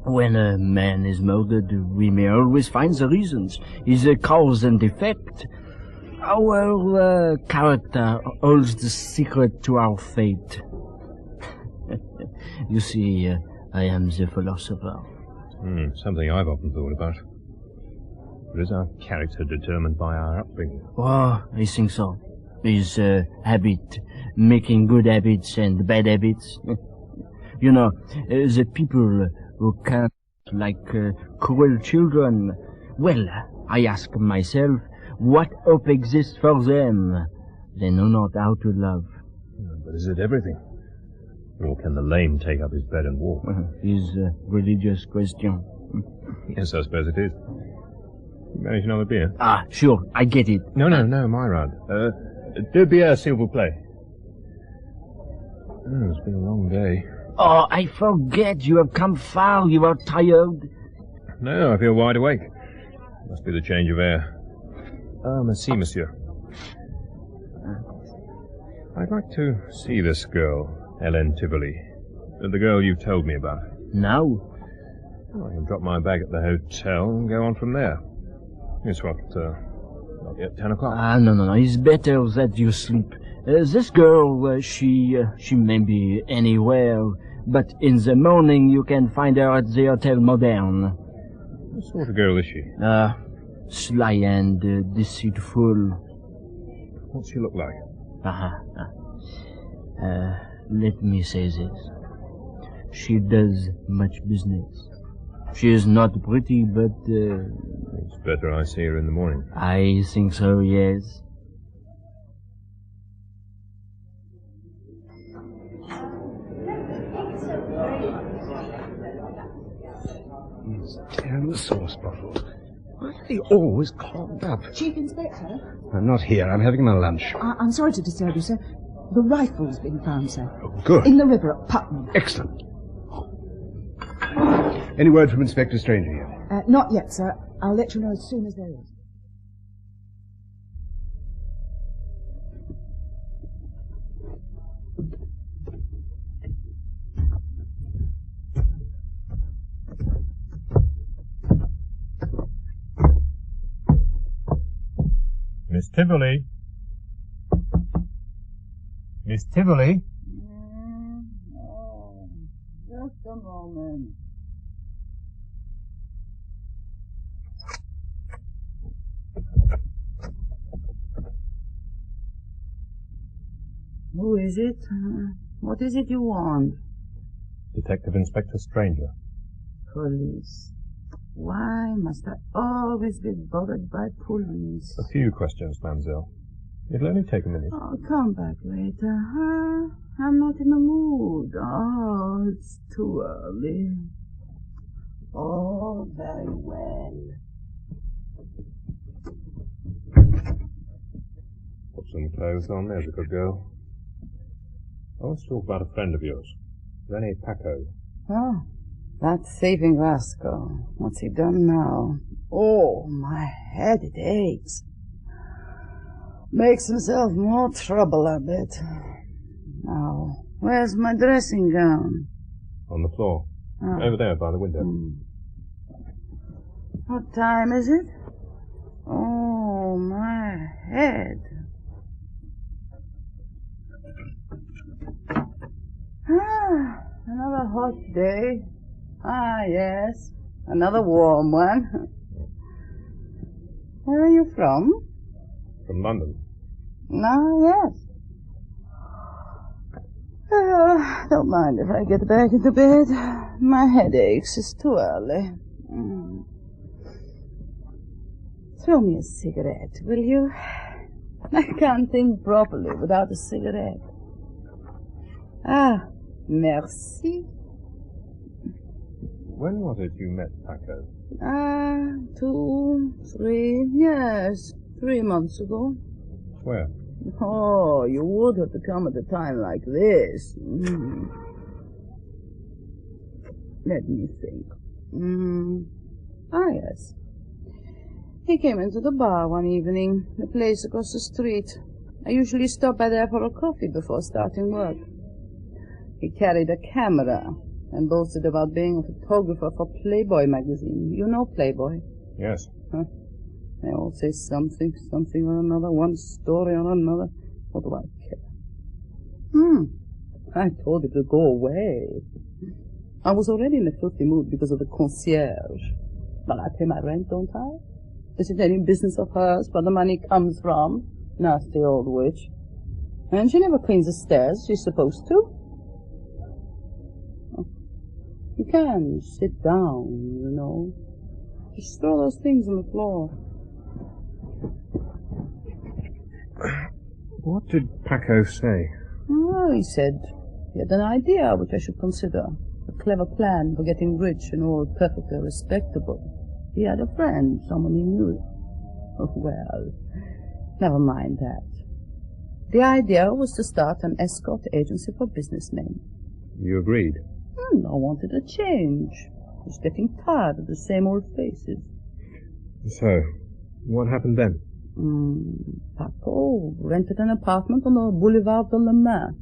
When a man is murdered, we may always find the reasons. It's a cause and effect. Our character holds the secret to our fate. You see, I am the philosopher. Something I've often thought about. But is our character determined by our upbringing? Oh, I think so. Is habit, making good habits and bad habits. You know, the people who can't like cruel children. Well, I ask myself, what hope exists for them? They know not how to love. But is it everything? Or can the lame take up his bed and walk? Is a religious question. Yes, I suppose it is. You manage another beer? Ah, sure, I get it. No, my rod. 2 bières, s'il vous plaît. Oh, it's been a long day. Oh, I forget, you have come far, you are tired. No, I feel wide awake. Must be the change of air. Merci, monsieur. I'd like to see this girl, Ellen Tivoli. The girl you've told me about. Now? Well, I can drop my bag at the hotel and go on from there. It's what, not yet 10 o'clock. No, it's better that you sleep. This girl, she may be anywhere, but in the morning you can find her at the Hotel Moderne. What sort of girl is she? Sly and deceitful. What's she look like? Let me say this. She does much business. She is not pretty, but... It's better I see her in the morning. I think so, yes. These terrible sauce bottles. Why are they always clogged up? Chief Inspector? I'm not here. I'm having my lunch. I'm sorry to disturb you, sir. The rifle's been found, sir. Oh, good. In the river at Putney. Excellent. Any word from Inspector Stranger yet? Not yet, sir. I'll let you know as soon as there is. Miss Tivoli? Miss Tivoli? Just a moment. Who is it? What is it you want? Detective Inspector Stranger. Police. Why must I always be bothered by police? A few questions, mademoiselle. It'll only take a minute. Oh, come back later, huh? I'm not in the mood. Oh, it's too early. Oh, very well. Put some clothes on, there's a good girl. I want to talk about a friend of yours, René Paco. Oh, that thieving rascal. What's he done now? Oh, my head, it aches. Makes himself more trouble, I bet. Now, where's my dressing gown? On the floor. Oh. Over there, by the window. What time is it? Oh, my head. Another hot day. Yes. Another warm one. Where are you from? From London. Yes. Don't mind if I get back into bed. My head aches. It's too early. Throw me a cigarette, will you? I can't think properly without a cigarette. Merci. When was it you met Paco? 2, 3, yes, 3 months ago. Where? Oh, you would have to come at a time like this. Let me think. Yes. He came into the bar one evening, the place across the street. I usually stop by there for a coffee before starting work. He carried a camera and boasted about being a photographer for Playboy magazine. You know Playboy? Yes. They all say something or another, one story or another. What do I care? I told it to go away. I was already in a filthy mood because of the concierge. But I pay my rent, don't I? Is it any business of hers where the money comes from? Nasty old witch. And she never cleans the stairs. She's supposed to. You can sit down, you know. Just throw those things on the floor. What did Paco say? Oh, he said he had an idea which I should consider. A clever plan for getting rich and all perfectly respectable. He had a friend, someone he knew. Oh, well, never mind that. The idea was to start an escort agency for businessmen. You agreed? I wanted a change. I was getting tired of the same old faces. So, what happened then? Paco rented an apartment on the Boulevard de la Main.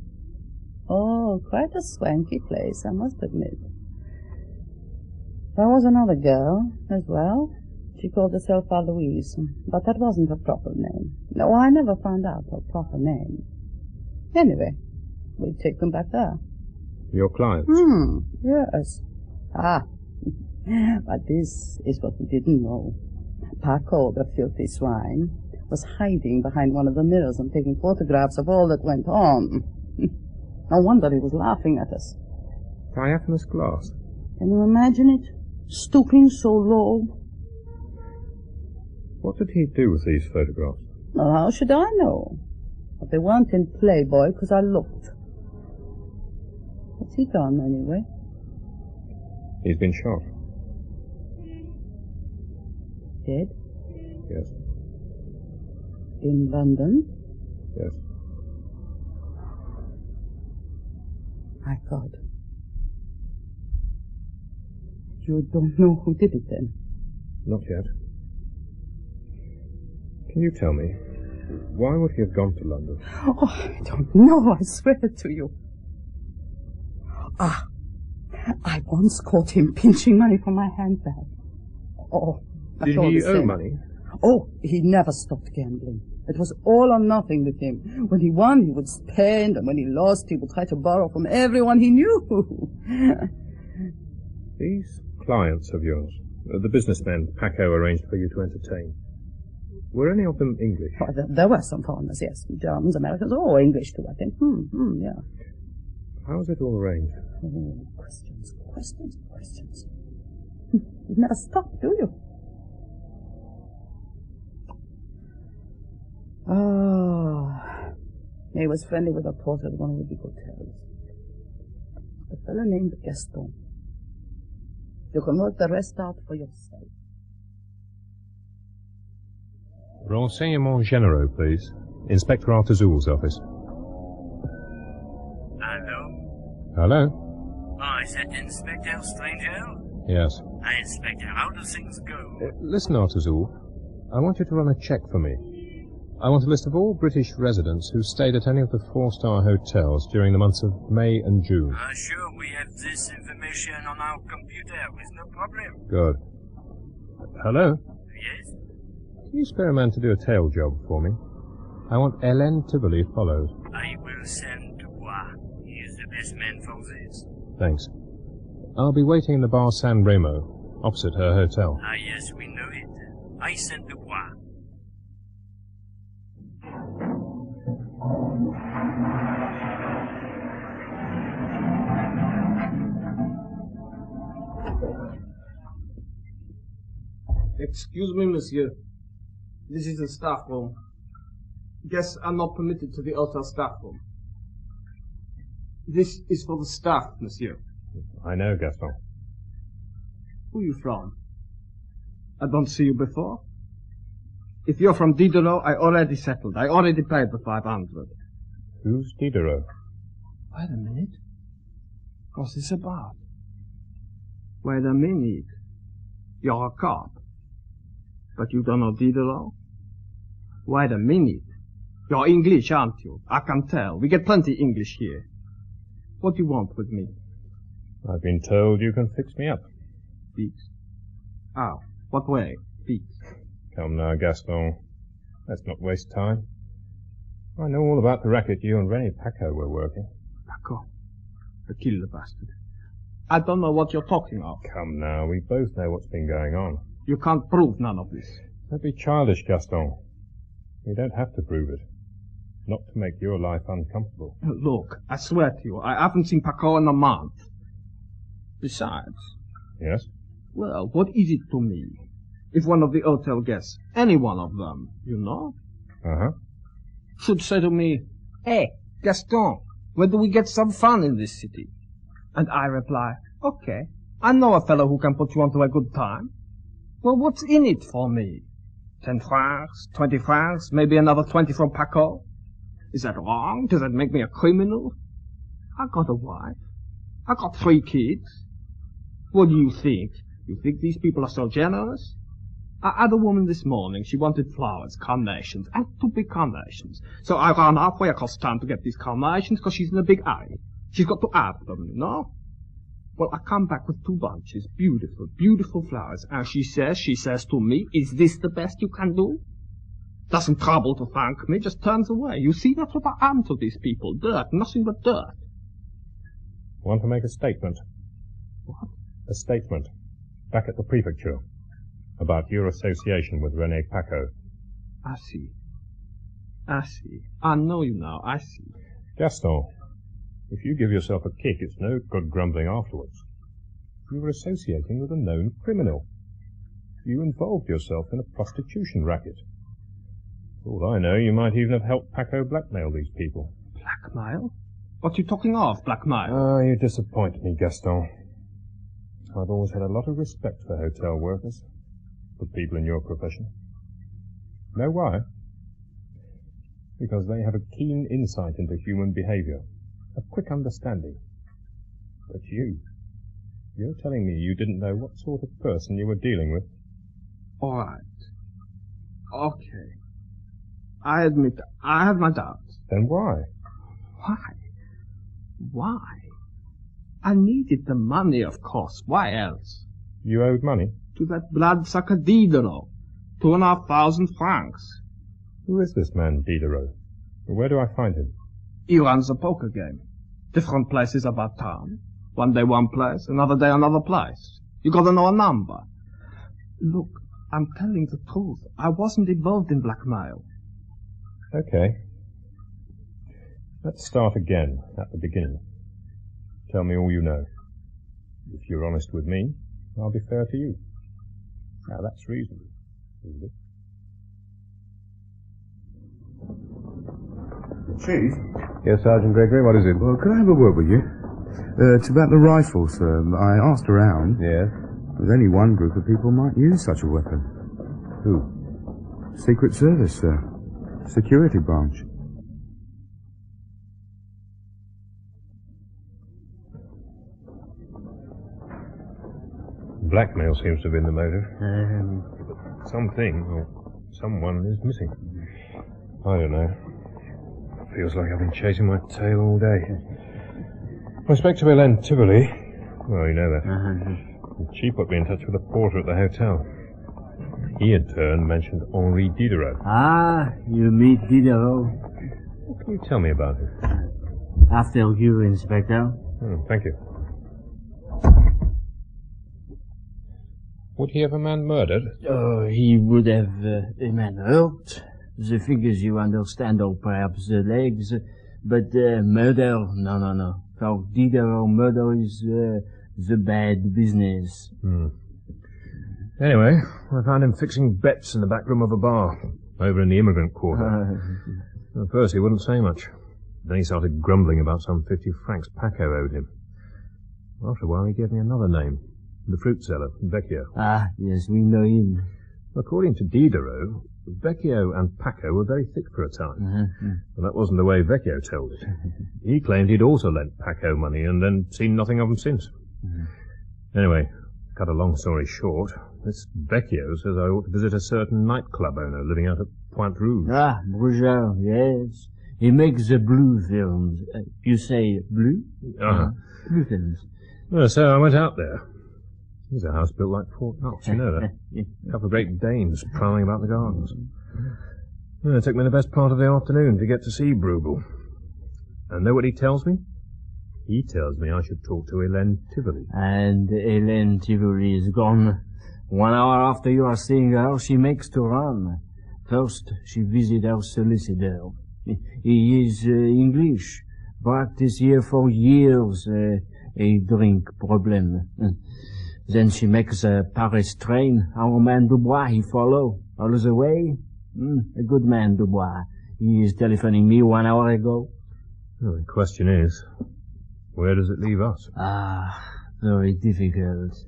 Oh, quite a swanky place, I must admit. There was another girl as well. She called herself Aloise, but that wasn't her proper name. No, I never found out her proper name. Anyway, we take them back there. Your clients? Yes. But this is what we didn't know. Paco, the filthy swine, was hiding behind one of the mirrors and taking photographs of all that went on. No wonder he was laughing at us. Diaphanous glass? Can you imagine it? Stooping so low. What did he do with these photographs? Well, how should I know? But they weren't in Playboy because I looked. What's he done, anyway? He's been shot. Dead? Yes. In London? Yes. My God. You don't know who did it, then? Not yet. Can you tell me, why would he have gone to London? Oh, I don't know, I swear to you. I once caught him pinching money from my handbag. Oh, did he owe money? Oh, he never stopped gambling. It was all or nothing with him. When he won, he would spend, and when he lost, he would try to borrow from everyone he knew. These clients of yours, the businessmen Paco arranged for you to entertain, were any of them English? Oh, there were some foreigners, yes. Germans, Americans, English too, I think. Yeah. How was it all arranged? Oh, questions. You never stop, do you? Oh, he was friendly with a porter at one of the big hotels. A fellow named Gaston. You can work the rest out for yourself. Renseignements Généraux, please. Inspector Artozoul's office. Hello? Hello? Oh, is that Inspector Stranger? Yes. Hi, Inspector. How do things go? Listen, Artozoul. I want you to run a check for me. I want a list of all British residents who stayed at any of the four-star hotels during the months of May and June. Sure, we have this information on our computer with no problem. Good. Hello? Yes? Can you spare a man to do a tail job for me? I want Hélène Tivoli followed. I will send Dubois. He is the best man for this. Thanks. I'll be waiting in the bar San Remo, opposite her hotel. Yes, we know it. I send Dubois. Excuse me, monsieur. This is the staff room. Guests are not permitted to the hotel staff room. This is for the staff, monsieur. I know, Gaston. Who are you from? I don't see you before. If you're from Diderot, I already settled. I already paid the 500. Who's Diderot? Wait a minute. What's this about? Wait a minute. You're a cop. But you don't know Diderot? Wait a minute. You're English, aren't you? I can tell. We get plenty English here. What do you want with me? I've been told you can fix me up. Fix? How? What way? Fix? Come now, Gaston. Let's not waste time. I know all about the racket you and Rennie Paco were working. Paco? The killer bastard. I don't know what you're talking of. Come now, we both know what's been going on. You can't prove none of this. Don't be childish, Gaston. You don't have to prove it. Not to make your life uncomfortable. Look, I swear to you, I haven't seen Paco in a month. Besides... Yes? Well, what is it to me? If one of the hotel guests, any one of them, you know, should say to me, "Hey, Gaston, when do we get some fun in this city?" And I reply, "Okay, I know a fellow who can put you onto a good time." Well, what's in it for me? 10 francs, 20 francs, maybe another 20 from Paco? Is that wrong? Does that make me a criminal? I got a wife. I got 3 kids. What do you think? You think these people are so generous? I had a woman this morning. She wanted flowers, carnations, and 2 big carnations. So I ran halfway across town to get these carnations because she's in a big hurry. She's got to have them, you know? Well, I come back with 2 bunches, beautiful, beautiful flowers, and she says to me, "Is this the best you can do?" Doesn't trouble to thank me, just turns away. You see, that's what I am to these people. Dirt, nothing but dirt. Want to make a statement? What? A statement. Back at the prefecture. About your association with René Paco. I see. I know you now, I see. Gaston, if you give yourself a kick, it's no good grumbling afterwards. You were associating with a known criminal. You involved yourself in a prostitution racket. For all I know, you might even have helped Paco blackmail these people. Blackmail? What are you talking of, blackmail? Ah, you disappoint me, Gaston. I've always had a lot of respect for hotel workers, for people in your profession. Know why? Because they have a keen insight into human behavior, a quick understanding. But you're telling me you didn't know what sort of person you were dealing with? All right. Okay. I admit I have my doubts. Then why? Why? I needed the money, of course. Why else? You owed money? To that bloodsucker Diderot. 2,500 francs. Who is this man, Diderot? Where do I find him? He runs a poker game. Different places about town. One day one place, another day another place. You gotta know a number. Look, I'm telling the truth. I wasn't involved in blackmail. Okay. Let's start again, at the beginning. Tell me all you know. If you're honest with me, I'll be fair to you. Now that's reasonable, isn't it? Chief? Yes, Sergeant Gregory, what is it? Well, could I have a word with you? It's about the rifle, sir. I asked around. Yes? There's only one group of people might use such a weapon. Who? Secret Service, sir. Security branch. Blackmail seems to have been the motive. Something or someone is missing. I don't know. Feels like I've been chasing my tail all day. I spoke to Hélène Tivoli. Well, you know that. And she put me in touch with the porter at the hotel. He, in turn, mentioned Henri Diderot. Ah, you meet Diderot. What can you tell me about him? After you, Inspector. Thank you. Would he have a man murdered? Oh, he would have a man hurt. The figures you understand, or perhaps the legs. But murder, no. For Diderot, murder is the bad business. Anyway, I found him fixing bets in the back room of a bar, over in the immigrant quarter. At first he wouldn't say much. Then he started grumbling about some 50 francs Paco owed him. After a while he gave me another name. The fruit seller, Vecchio. Ah, yes, we know him. According to Diderot, Vecchio and Paco were very thick for a time. But that wasn't the way Vecchio told it. He claimed he'd also lent Paco money and then seen nothing of him since. Anyway, cut a long story short, this Vecchio says I ought to visit a certain nightclub owner living out at Pointe Rouge. Ah, Bruger, yes. He makes the blue films. You say blue? Uh-huh. Blue films. Well, so I went out there. Here's a house built like Fort Knox, you know that. A couple of great Danes prowling about the gardens. Well, it took me the best part of the afternoon to get to see Brubel. And know what he tells me? He tells me I should talk to Hélène Tivoli. And Hélène Tivoli is gone. 1 hour after you are seeing her, she makes to run. First, she visits our solicitor. He is English. Practice here for years. A drink problem. Then she makes a Paris train. Our man Dubois, he follow. All the way. A good man, Dubois. He is telephoning me 1 hour ago. Well, the question is, where does it leave us? Very difficult.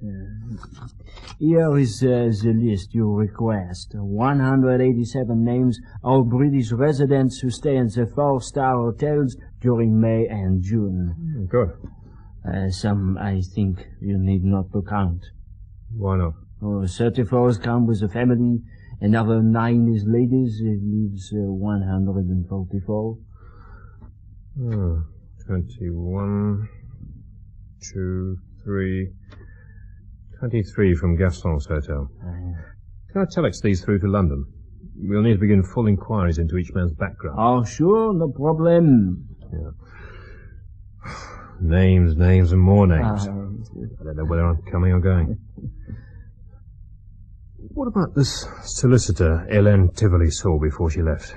Here is the list you request. 187 names of British residents who stay in the 4-star hotels during May and June. Good. Some, I think, you need not to count. Why not? 34 come with a family. Another 9 is ladies. It leaves 144. 21, 2, 3, 23 from Gaston's hotel. Can I telex these through to London? We'll need to begin full inquiries into each man's background. Oh, sure, no problem. Yeah. Names, and more names. I don't know whether I'm coming or going. What about this solicitor Hélène Tivoli saw before she left?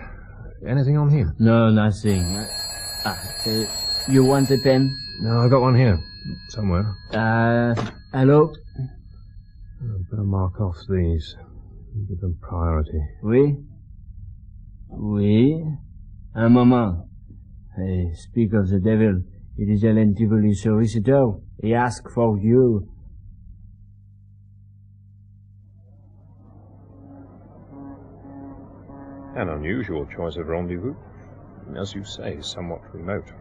Anything on him? No, nothing. You want a pen? No, I've got one here. Somewhere. Hello? I'd better mark off these. Give them priority. Oui? Oui? Un moment. Speak of the devil. It is Hélène Tivoli, solicitor. He asked for you. An unusual choice of rendezvous. As you say, somewhat remote.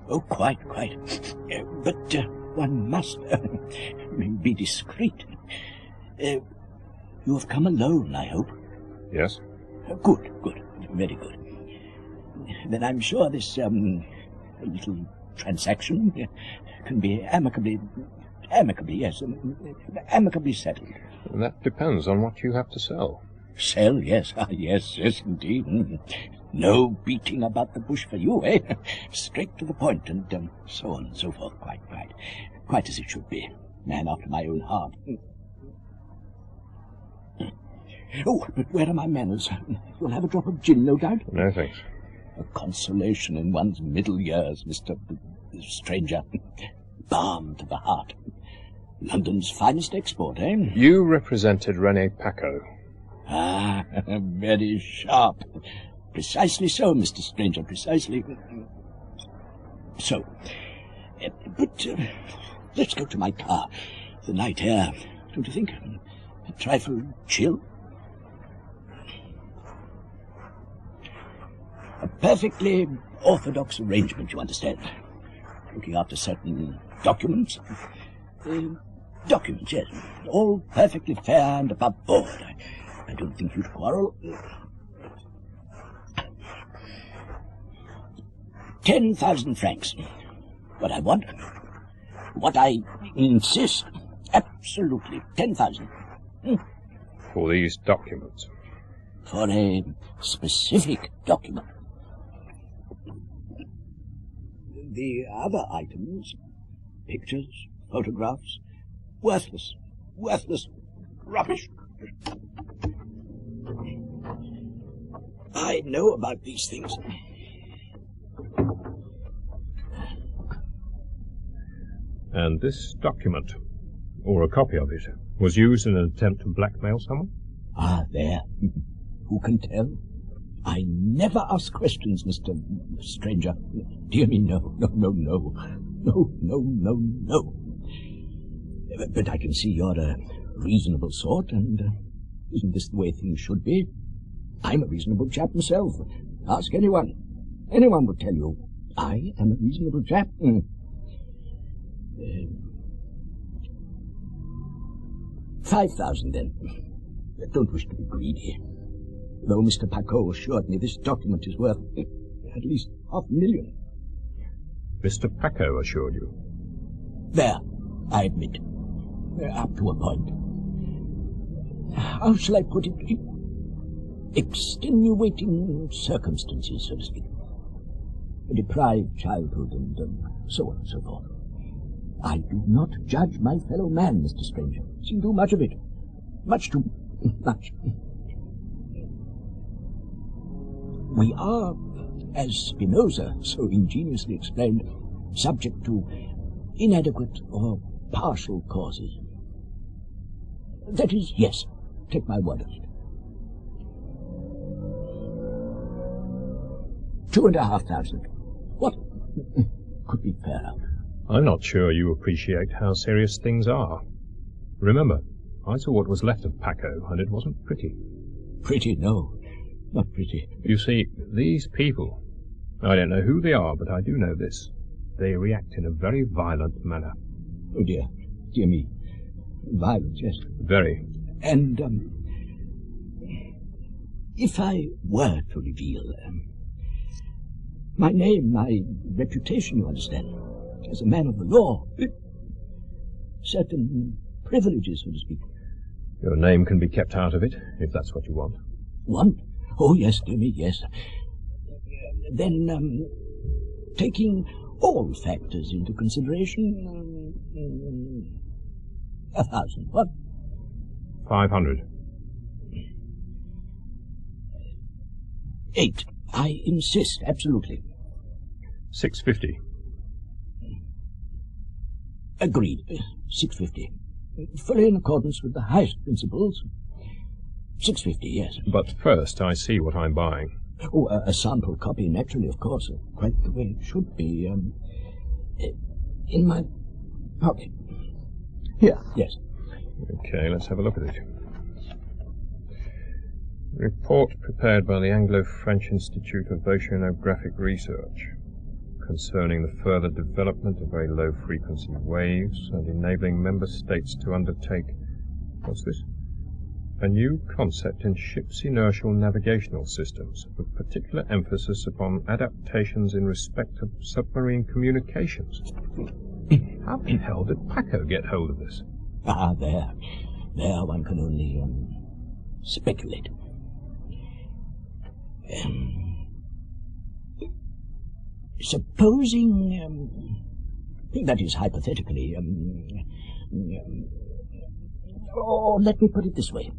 Oh, quite. But one must be discreet. You have come alone, I hope? Yes. Good. Very good. Then I'm sure this little transaction can be amicably settled. And that depends on what you have to sell. Sell, yes. Yes, indeed. No beating about the bush for you, eh? Straight to the point, and so on and so forth. Quite as it should be. Man after my own heart. Oh, but where are my manners? You'll have a drop of gin, no doubt? No, thanks. A consolation in one's middle years, Mr. Stranger. Balm to the heart. London's finest export, eh? You represented René Paco. Very sharp. Precisely so, Mr. Stranger, precisely. So, but let's go to my car. The night air, don't you think? A trifle chill? A perfectly orthodox arrangement, you understand. Looking after certain documents. Documents, yes. All perfectly fair and above board. I don't think you'd quarrel. 10,000 francs. What I want. What I insist. Absolutely. 10,000. For these documents? For a specific document. The other items, pictures, photographs, worthless rubbish. I know about these things. And this document, or a copy of it, was used in an attempt to blackmail someone? There. Who can tell? I never ask questions, Mr. Stranger. Dear me, no. But I can see you're a reasonable sort, and isn't this the way things should be? I'm a reasonable chap myself. Ask anyone. Anyone would tell you I am a reasonable chap. 5,000 then. I don't wish to be greedy. Though Mr. Paco assured me this document is worth at least $500,000. Mr. Paco assured you? There, I admit. Up to a point. How shall I put it? Extenuating circumstances, so to speak. A deprived childhood and so on and so forth. I do not judge my fellow man, Mr. Stranger. Seen too much of it. Much too much. We are, as Spinoza so ingeniously explained, subject to inadequate or partial causes. That is, yes, take my word on it. 2,500. What could be fairer? I'm not sure you appreciate how serious things are. Remember, I saw what was left of Paco, and it wasn't pretty. Pretty? No, not pretty. You see, these people, I don't know who they are, but I do know this. They react in a very violent manner. Oh dear, dear me. Violent, yes. Very. And, if I were to reveal, my name, my reputation, you understand, as a man of the law, certain privileges, so to speak. Your name can be kept out of it, if that's what you want. Want? Oh, yes, dear me, yes. Then, taking all factors into consideration, 1,000, what? 500. 8. I insist, absolutely. 650. Agreed. 650. Fully in accordance with the highest principles. 650, yes. But first, I see what I'm buying. Oh, a sample copy, naturally, of course. Quite the way it should be. In my pocket. Here, yes. Okay, let's have a look at it. Report prepared by the Anglo-French Institute of Oceanographic Research concerning the further development of very low-frequency waves and enabling member states to undertake, what's this? A new concept in ships' inertial navigational systems, with particular emphasis upon adaptations in respect of submarine communications. How the hell did Paco get hold of this? Ah, there one can only, speculate. Supposing, that is hypothetically, let me put it this way.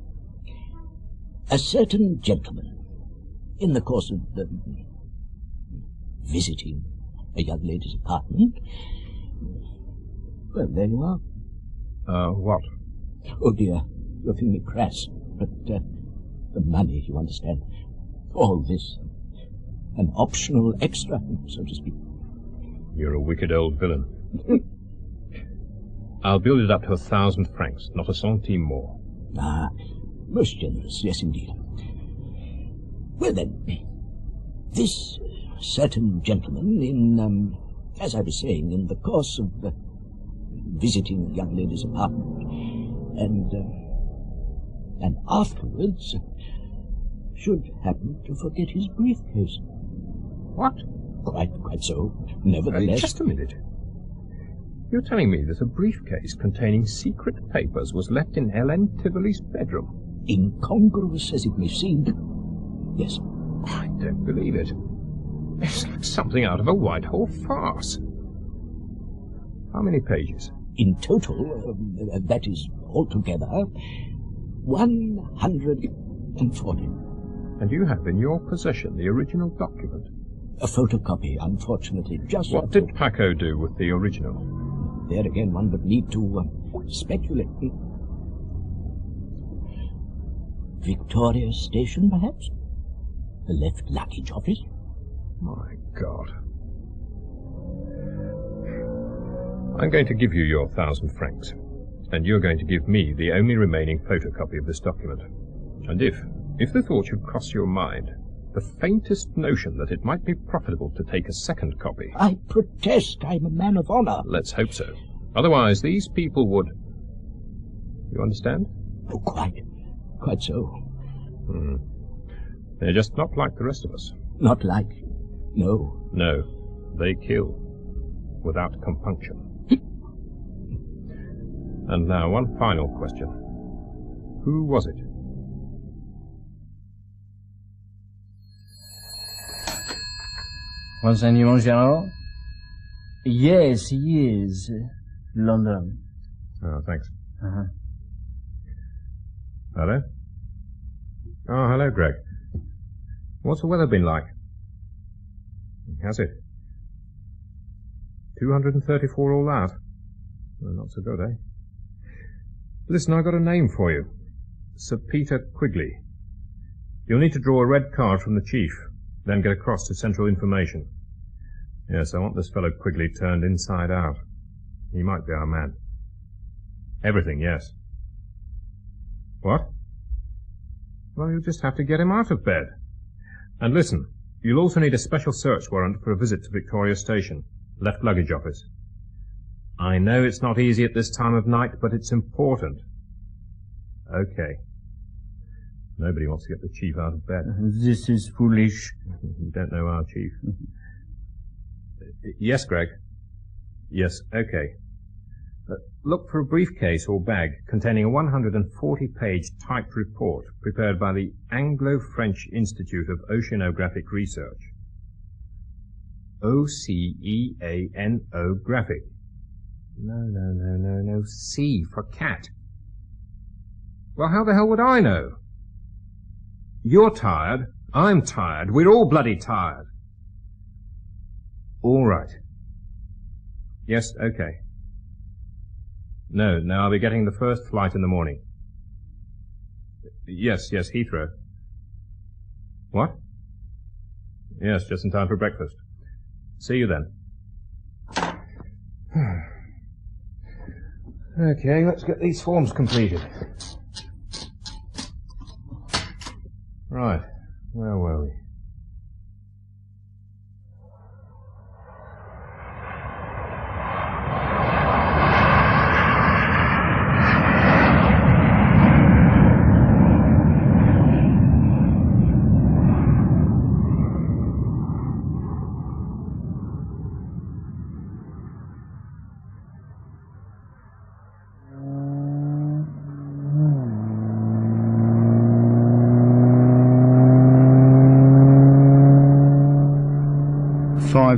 A certain gentleman, in the course of visiting a young lady's apartment, well, there you are. What? Oh dear, you're feeling me crass, but the money, you understand. All this. An optional extra, so to speak. You're a wicked old villain. I'll build it up to 1,000 francs, not a centime more. Ah, most generous, yes indeed. Well then, this certain gentleman in, as I was saying, in the course of visiting a young lady's apartment, and afterwards should happen to forget his briefcase. What? Quite so. Nevertheless... Just a minute. You're telling me that a briefcase containing secret papers was left in Ellen Tivoli's bedroom? Incongruous as it may seem, yes. I don't believe it. It's like something out of a Whitehall farce. How many pages? In total, that is, altogether, 140. And you have in your possession the original document? A photocopy, unfortunately, just... What did Paco do with the original? There again, one would need to speculate. Victoria Station, perhaps? The left luggage office? My God. I'm going to give you your 1,000 francs, and you're going to give me the only remaining photocopy of this document. And if the thought should cross your mind, the faintest notion that it might be profitable to take a second copy... I protest, I'm a man of honor. Let's hope so. Otherwise, these people would... You understand? Oh, quite so. They're just not like the rest of us. Not like? No. No, they kill without compunction. And now, one final question. Who was it? Renseignement General? Yes, he is. London. Oh, thanks. Uh-huh. Hello? Oh, hello, Greg. What's the weather been like? Has it? 234 all that? Well, not so good, eh? Listen, I got a name for you. Sir Peter Quigley. You'll need to draw a red card from the chief, then get across to Central Information. Yes, I want this fellow Quigley turned inside out. He might be our man. Everything, yes. What? Well, you'll just have to get him out of bed. And listen, you'll also need a special search warrant for a visit to Victoria Station, left luggage office. I know it's not easy at this time of night, but it's important. Okay. Nobody wants to get the chief out of bed. This is foolish. You don't know our chief. Yes, Greg. Yes, okay. Look for a briefcase or bag containing a 140-page typed report prepared by the Anglo-French Institute of Oceanographic Research. O-C-E-A-N-O graphic. No. C for cat. Well, how the hell would I know? You're tired. I'm tired. We're all bloody tired. All right. Yes, okay. No, I'll be getting the first flight in the morning. Yes, Heathrow. What? Yes, just in time for breakfast. See you then. Okay, let's get these forms completed. Right, where were we?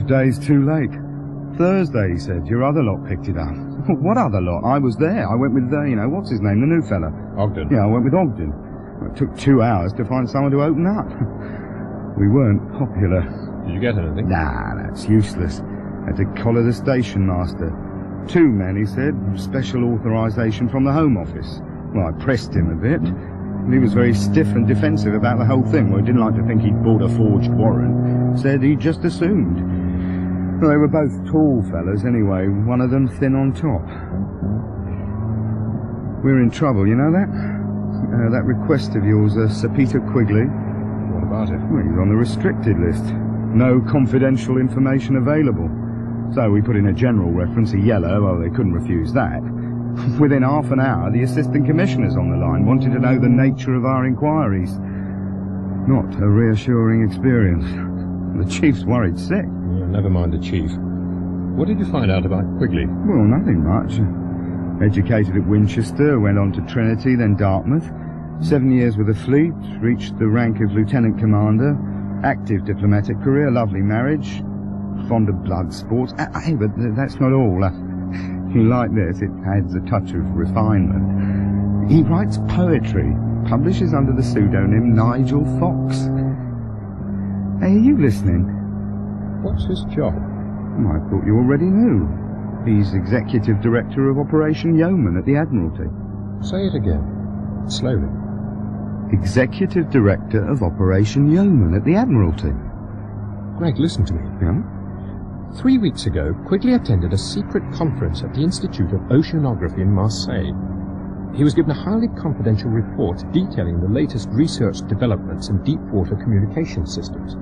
Days too late. Thursday, he said. Your other lot picked it up. What other lot? I was there. I went with, what's his name, the new fella? Ogden. Yeah, I went with Ogden. It took 2 hours to find someone to open up. We weren't popular. Did you get anything? Nah, that's useless. Had to collar the station master. 2 men, he said. Special authorization from the Home Office. Well, I pressed him a bit. He was very stiff and defensive about the whole thing. Well, he didn't like to think he'd bought a forged warrant. Said he just assumed. Well, they were both tall fellas anyway, one of them thin on top. We're in trouble, you know that? That request of yours, Sir Peter Quigley. What about it? Well, he's on the restricted list. No confidential information available. So we put in a general reference, a yellow, well, they couldn't refuse that. Within half an hour, the assistant commissioners on the line wanted to know the nature of our inquiries. Not a reassuring experience. The chief's worried sick. Never mind the chief. What did you find out about Quigley? Well, nothing much. Educated at Winchester, went on to Trinity, then Dartmouth. 7 years with the fleet, reached the rank of lieutenant commander. Active diplomatic career, lovely marriage. Fond of blood sports. Hey, but that's not all. You like this, it adds a touch of refinement. He writes poetry, publishes under the pseudonym Nigel Fox. Hey, are you listening? What's his job? I thought you already knew. He's Executive Director of Operation Yeoman at the Admiralty. Say it again. Slowly. Executive Director of Operation Yeoman at the Admiralty. Greg, listen to me. Yeah? 3 weeks ago, Quigley attended a secret conference at the Institute of Oceanography in Marseille. He was given a highly confidential report detailing the latest research developments in deep-water communication systems.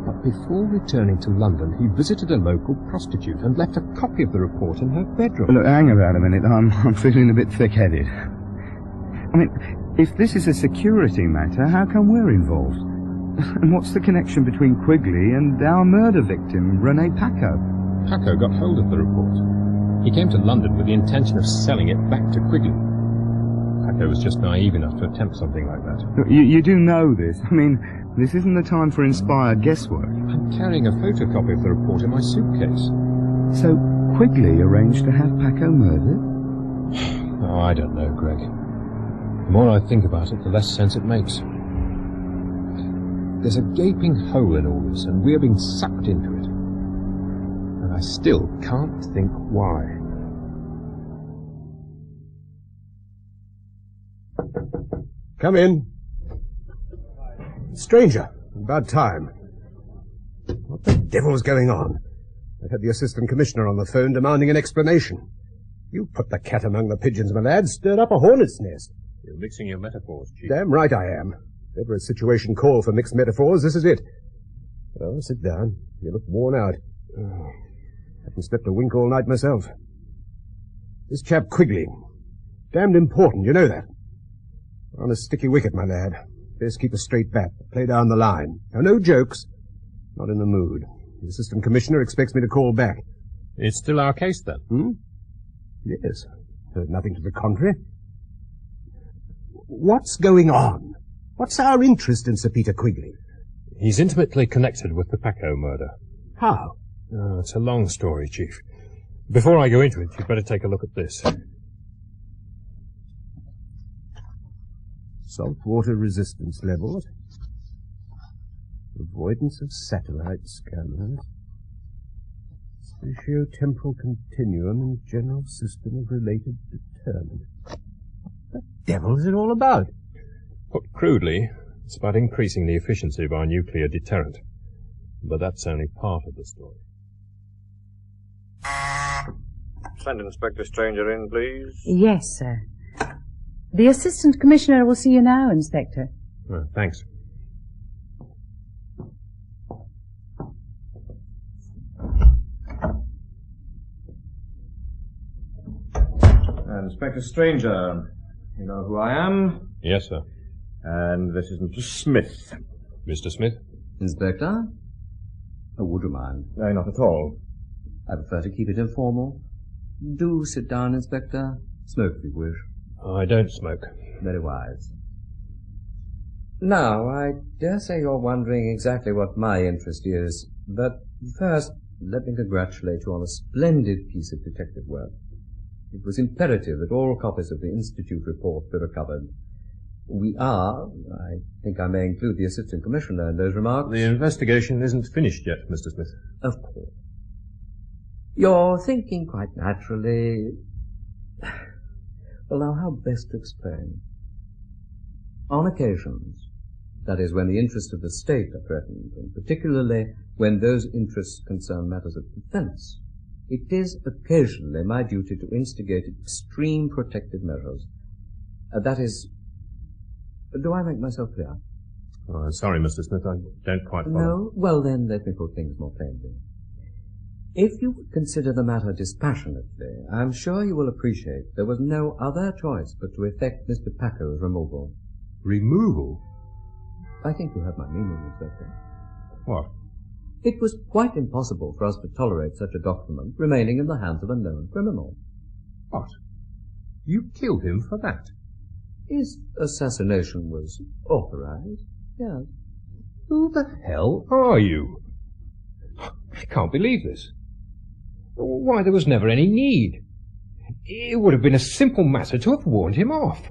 But before returning to London, he visited a local prostitute and left a copy of the report in her bedroom. Look, hang about a minute. I'm feeling a bit thick-headed. I mean, if this is a security matter, how come we're involved? And what's the connection between Quigley and our murder victim, René Paco? Paco got hold of the report. He came to London with the intention of selling it back to Quigley. Paco was just naive enough to attempt something like that. You do know this. I mean, this isn't the time for inspired guesswork. I'm carrying a photocopy of the report in my suitcase. So, Quigley arranged to have Paco murdered? Oh, I don't know, Greg. The more I think about it, the less sense it makes. There's a gaping hole in all this, and we're being sucked into it. And I still can't think why. Come in. Stranger, about time. What the devil's going on? I had the Assistant Commissioner on the phone demanding an explanation. You put the cat among the pigeons, my lad, stirred up a hornet's nest. You're mixing your metaphors, Chief. Damn right I am. If ever a situation called for mixed metaphors, this is it. Well, sit down. You look worn out. Haven't slept a wink all night myself. This chap Quigley. Damned important, you know that. We're on a sticky wicket, my lad. Best keep a straight bat. Play down the line. Now, no jokes. Not in the mood. The Assistant Commissioner expects me to call back. It's still our case, then? Yes. Heard nothing to the contrary. What's going on? What's our interest in Sir Peter Quigley? He's intimately connected with the Paco murder. How? It's a long story, Chief. Before I go into it, you'd better take a look at this. Saltwater resistance levels. Avoidance of satellite scanners. Spatio-temporal continuum and general system of related determinant. What the devil is it all about? Put crudely, it's about increasing the efficiency of our nuclear deterrent. But that's only part of the story. Send Inspector Stranger in, please. Yes, sir. The Assistant Commissioner will see you now, Inspector. Thanks. Inspector Stranger, you know who I am? Yes, sir. And this is Mr. Smith. Mr. Smith? Inspector? Oh, would you mind? No, not at all. I prefer to keep it informal. Do sit down, Inspector. Smoke if you wish. I don't smoke. Very wise. Now, I dare say you're wondering exactly what my interest is, but first, let me congratulate you on a splendid piece of detective work. It was imperative that all copies of the Institute report be recovered. We are, I think I may include the Assistant Commissioner in those remarks. The investigation isn't finished yet, Mr. Smith. Of course. You're thinking quite naturally. Well, now, how best to explain? On occasions, that is, when the interests of the state are threatened, and particularly when those interests concern matters of defense, it is occasionally my duty to instigate extreme protective measures. That is... Do I make myself clear? Oh, sorry, Mr. Smith, I don't quite follow. No? Well, then, let me put things more plainly. If you would consider the matter dispassionately, I'm sure you will appreciate there was no other choice but to effect Mr. Paco's removal. Removal? I think you have my meaning, Inspector. What? It was quite impossible for us to tolerate such a document remaining in the hands of a known criminal. What? You killed him for that? His assassination was authorized, yes. Who the hell are you? I can't believe this. Why, there was never any need. It would have been a simple matter to have warned him off.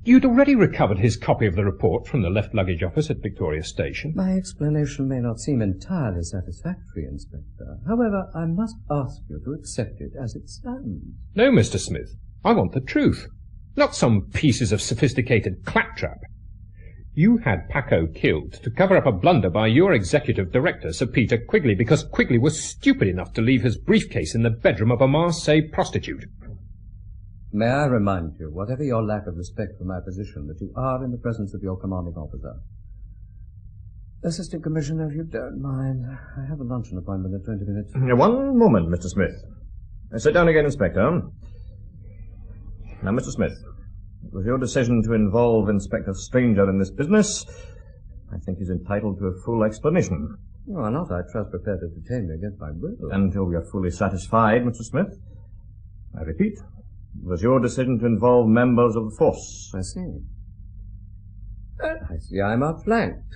You'd already recovered his copy of the report from the left luggage office at Victoria Station. My explanation may not seem entirely satisfactory, Inspector. However, I must ask you to accept it as it stands. No, Mr. Smith. I want the truth. Not some pieces of sophisticated claptrap. You had Paco killed to cover up a blunder by your executive director, Sir Peter Quigley, because Quigley was stupid enough to leave his briefcase in the bedroom of a Marseille prostitute. May I remind you, whatever your lack of respect for my position, that you are in the presence of your commanding officer. Assistant Commissioner, if you don't mind, I have a luncheon appointment in 20 minutes. One moment, Mr. Smith. Sit down again, Inspector. Now, Mr. Smith, it was your decision to involve Inspector Stranger in this business. I think he's entitled to a full explanation. Why not? I trust prepared to detain me against my will. Until we are fully satisfied, Mr. Smith. I repeat, it was your decision to involve members of the force. I see. I see I'm outflanked.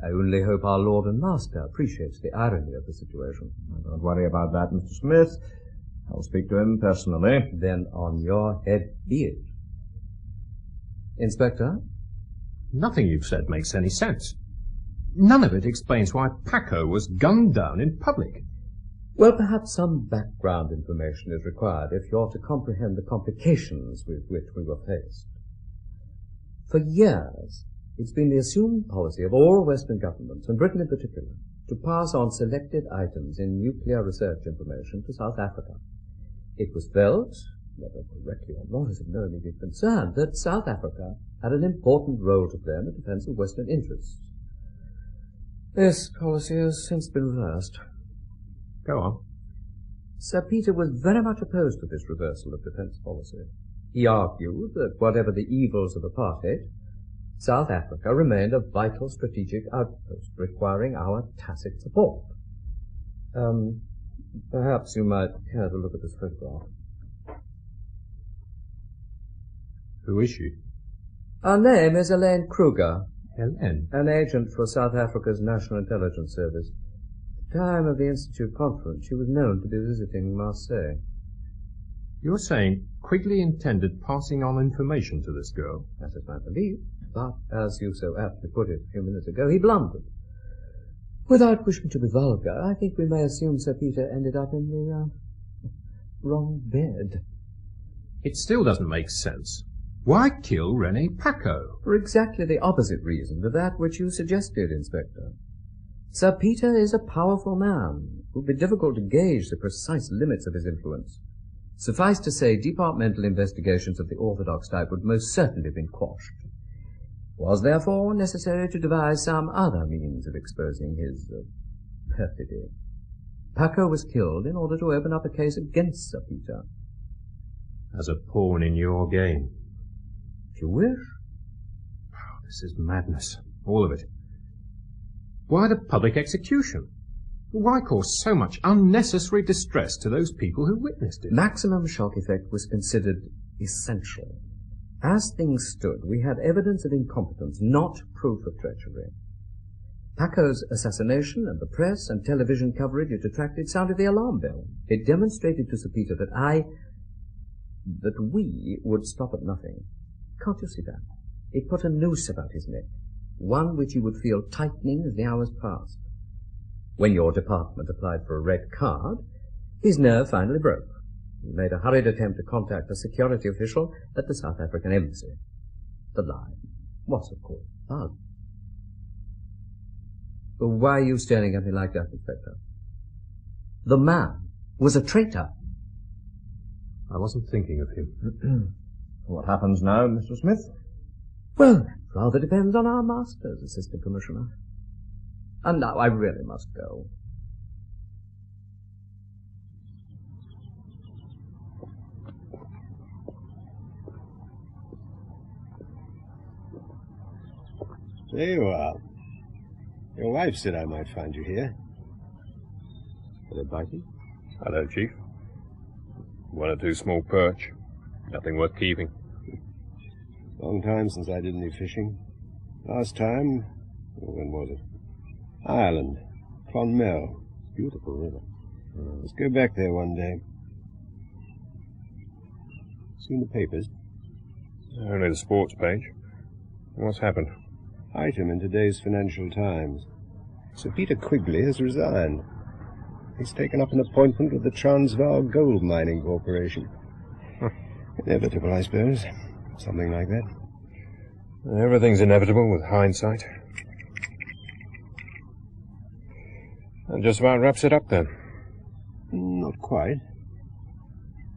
I only hope our Lord and Master appreciates the irony of the situation. Don't worry about that, Mr. Smith. I'll speak to him personally. Then on your head be it. Inspector? Nothing you've said makes any sense. None of it explains why Paco was gunned down in public. Well, perhaps some background information is required if you're to comprehend the complications with which we were faced. For years, it's been the assumed policy of all Western governments, and Britain in particular, to pass on selected items in nuclear research information to South Africa. It was felt, whether correctly or not is of no immediate concern, that South Africa had an important role to play in the defense of Western interests. This policy has since been reversed. Go on. Sir Peter was very much opposed to this reversal of defense policy. He argued that whatever the evils of apartheid, South Africa remained a vital strategic outpost requiring our tacit support. Perhaps you might care to look at this photograph. Who is she? Her name is Elaine Kruger. Elaine? An agent for South Africa's National Intelligence Service. At the time of the Institute conference, she was known to be visiting Marseille. You're saying Quigley intended passing on information to this girl? That is my belief. But, as you so aptly put it a few minutes ago, he blundered. Without wishing to be vulgar, I think we may assume Sir Peter ended up in the wrong bed. It still doesn't make sense. Why kill René Paco? For exactly the opposite reason to that which you suggested, Inspector. Sir Peter is a powerful man. It would be difficult to gauge the precise limits of his influence. Suffice to say, departmental investigations of the orthodox type would most certainly have been quashed. It was therefore necessary to devise some other means of exposing his perfidy. Paco was killed in order to open up a case against Sir Peter. As a pawn in your game. If you wish. Oh, this is madness. All of it. Why the public execution? Why cause so much unnecessary distress to those people who witnessed it? Maximum shock effect was considered essential. As things stood, we had evidence of incompetence, not proof of treachery. Paco's assassination and the press and television coverage it attracted sounded the alarm bell. It demonstrated to Sir Peter that we would stop at nothing. Can't you see that? It put a noose about his neck, one which he would feel tightening as the hours passed. When your department applied for a red card, his nerve finally broke. He made a hurried attempt to contact a security official at the South African embassy. The line was, of course, bugged. But why are you staring at me like that, Inspector? The man was a traitor. I wasn't thinking of him. What happens now, Mr. Smith? Well, that rather depends on our masters, Assistant Commissioner. And now I really must go. There you are. Your wife said I might find you here. Hello, Parkin. Hello, Chief. One or two small perch. Nothing worth keeping. Long time since I did any fishing. Last time, when was it? Ireland. Clonmel. Beautiful river. Let's go back there one day. Seen the papers? Only the sports page. What's happened? Item in today's Financial Times. Sir Peter Quigley has resigned. He's taken up an appointment with the Transvaal Gold Mining Corporation. Inevitable, I suppose. Something like that. Everything's inevitable with hindsight. That just about wraps it up, then. Not quite.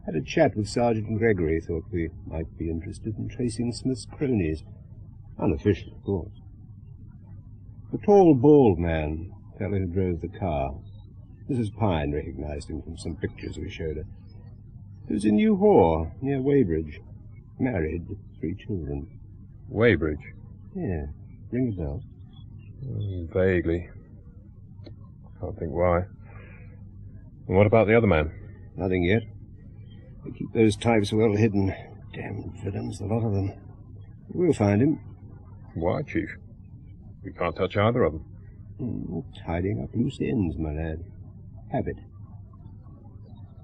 Had a chat with Sergeant Gregory. Thought we might be interested in tracing Smith's cronies. Unofficial, of course. The tall, bald man, fellow who drove the car. Mrs. Pine recognized him from some pictures we showed her. He was in New Hore, near Weybridge. Married, 3 children. Weybridge? Yeah. Ring a bell? Vaguely. Can't think why. And what about the other man? Nothing yet. They keep those types well hidden. Damn villains, the lot of them. We'll find him. Why, Chief? We can't touch either of them. Tidying up loose ends, my lad. Habit.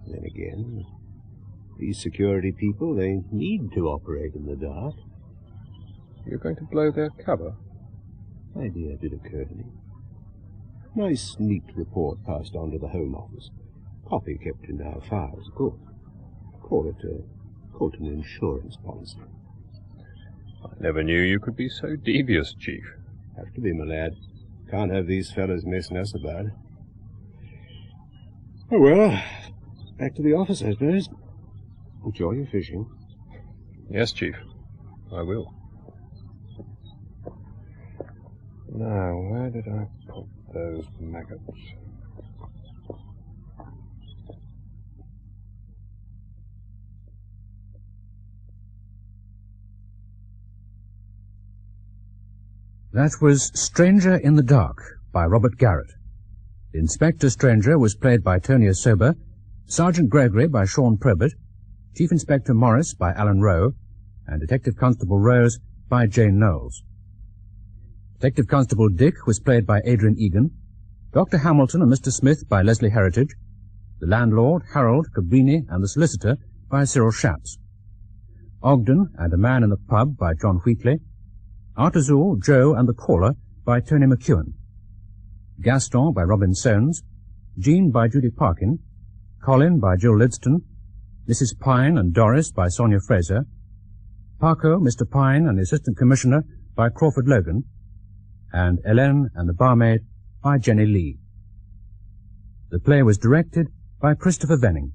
Then again, these security people, they need to operate in the dark. You're going to blow their cover? Idea did occur to me. Nice, neat report passed on to the Home Office. Copy kept in our files, of course. Call it an insurance policy. I never knew you could be so devious, Chief. Have to be, my lad. Can't have these fellas messing us about. Oh, well, back to the office, I suppose. Enjoy your fishing. Yes, Chief. I will. Now, where did I put those maggots? That was Stranger in the Dark by Robert Garrett. Inspector Stranger was played by Tony Osoba, Sergeant Gregory by Sean Probert, Chief Inspector Morris by Alan Rowe, and Detective Constable Rose by Jane Knowles. Detective Constable Dick was played by Adrian Egan, Dr. Hamilton and Mr. Smith by Leslie Heritage, the landlord, Harold, Cabrini, and the solicitor by Cyril Schatz, Ogden and a man in the pub by John Wheatley, Artozoul, Joe, and the caller by Tony McEwan, Gaston by Robin Soans, Jean by Judy Parkin, Colin by Jill Lidstone, Mrs. Pine and Doris by Sonia Fraser, Parko, Mr. Pine, and the Assistant Commissioner by Crawford Logan, and Hélène and the barmaid by Jenny Lee. The play was directed by Christopher Venning.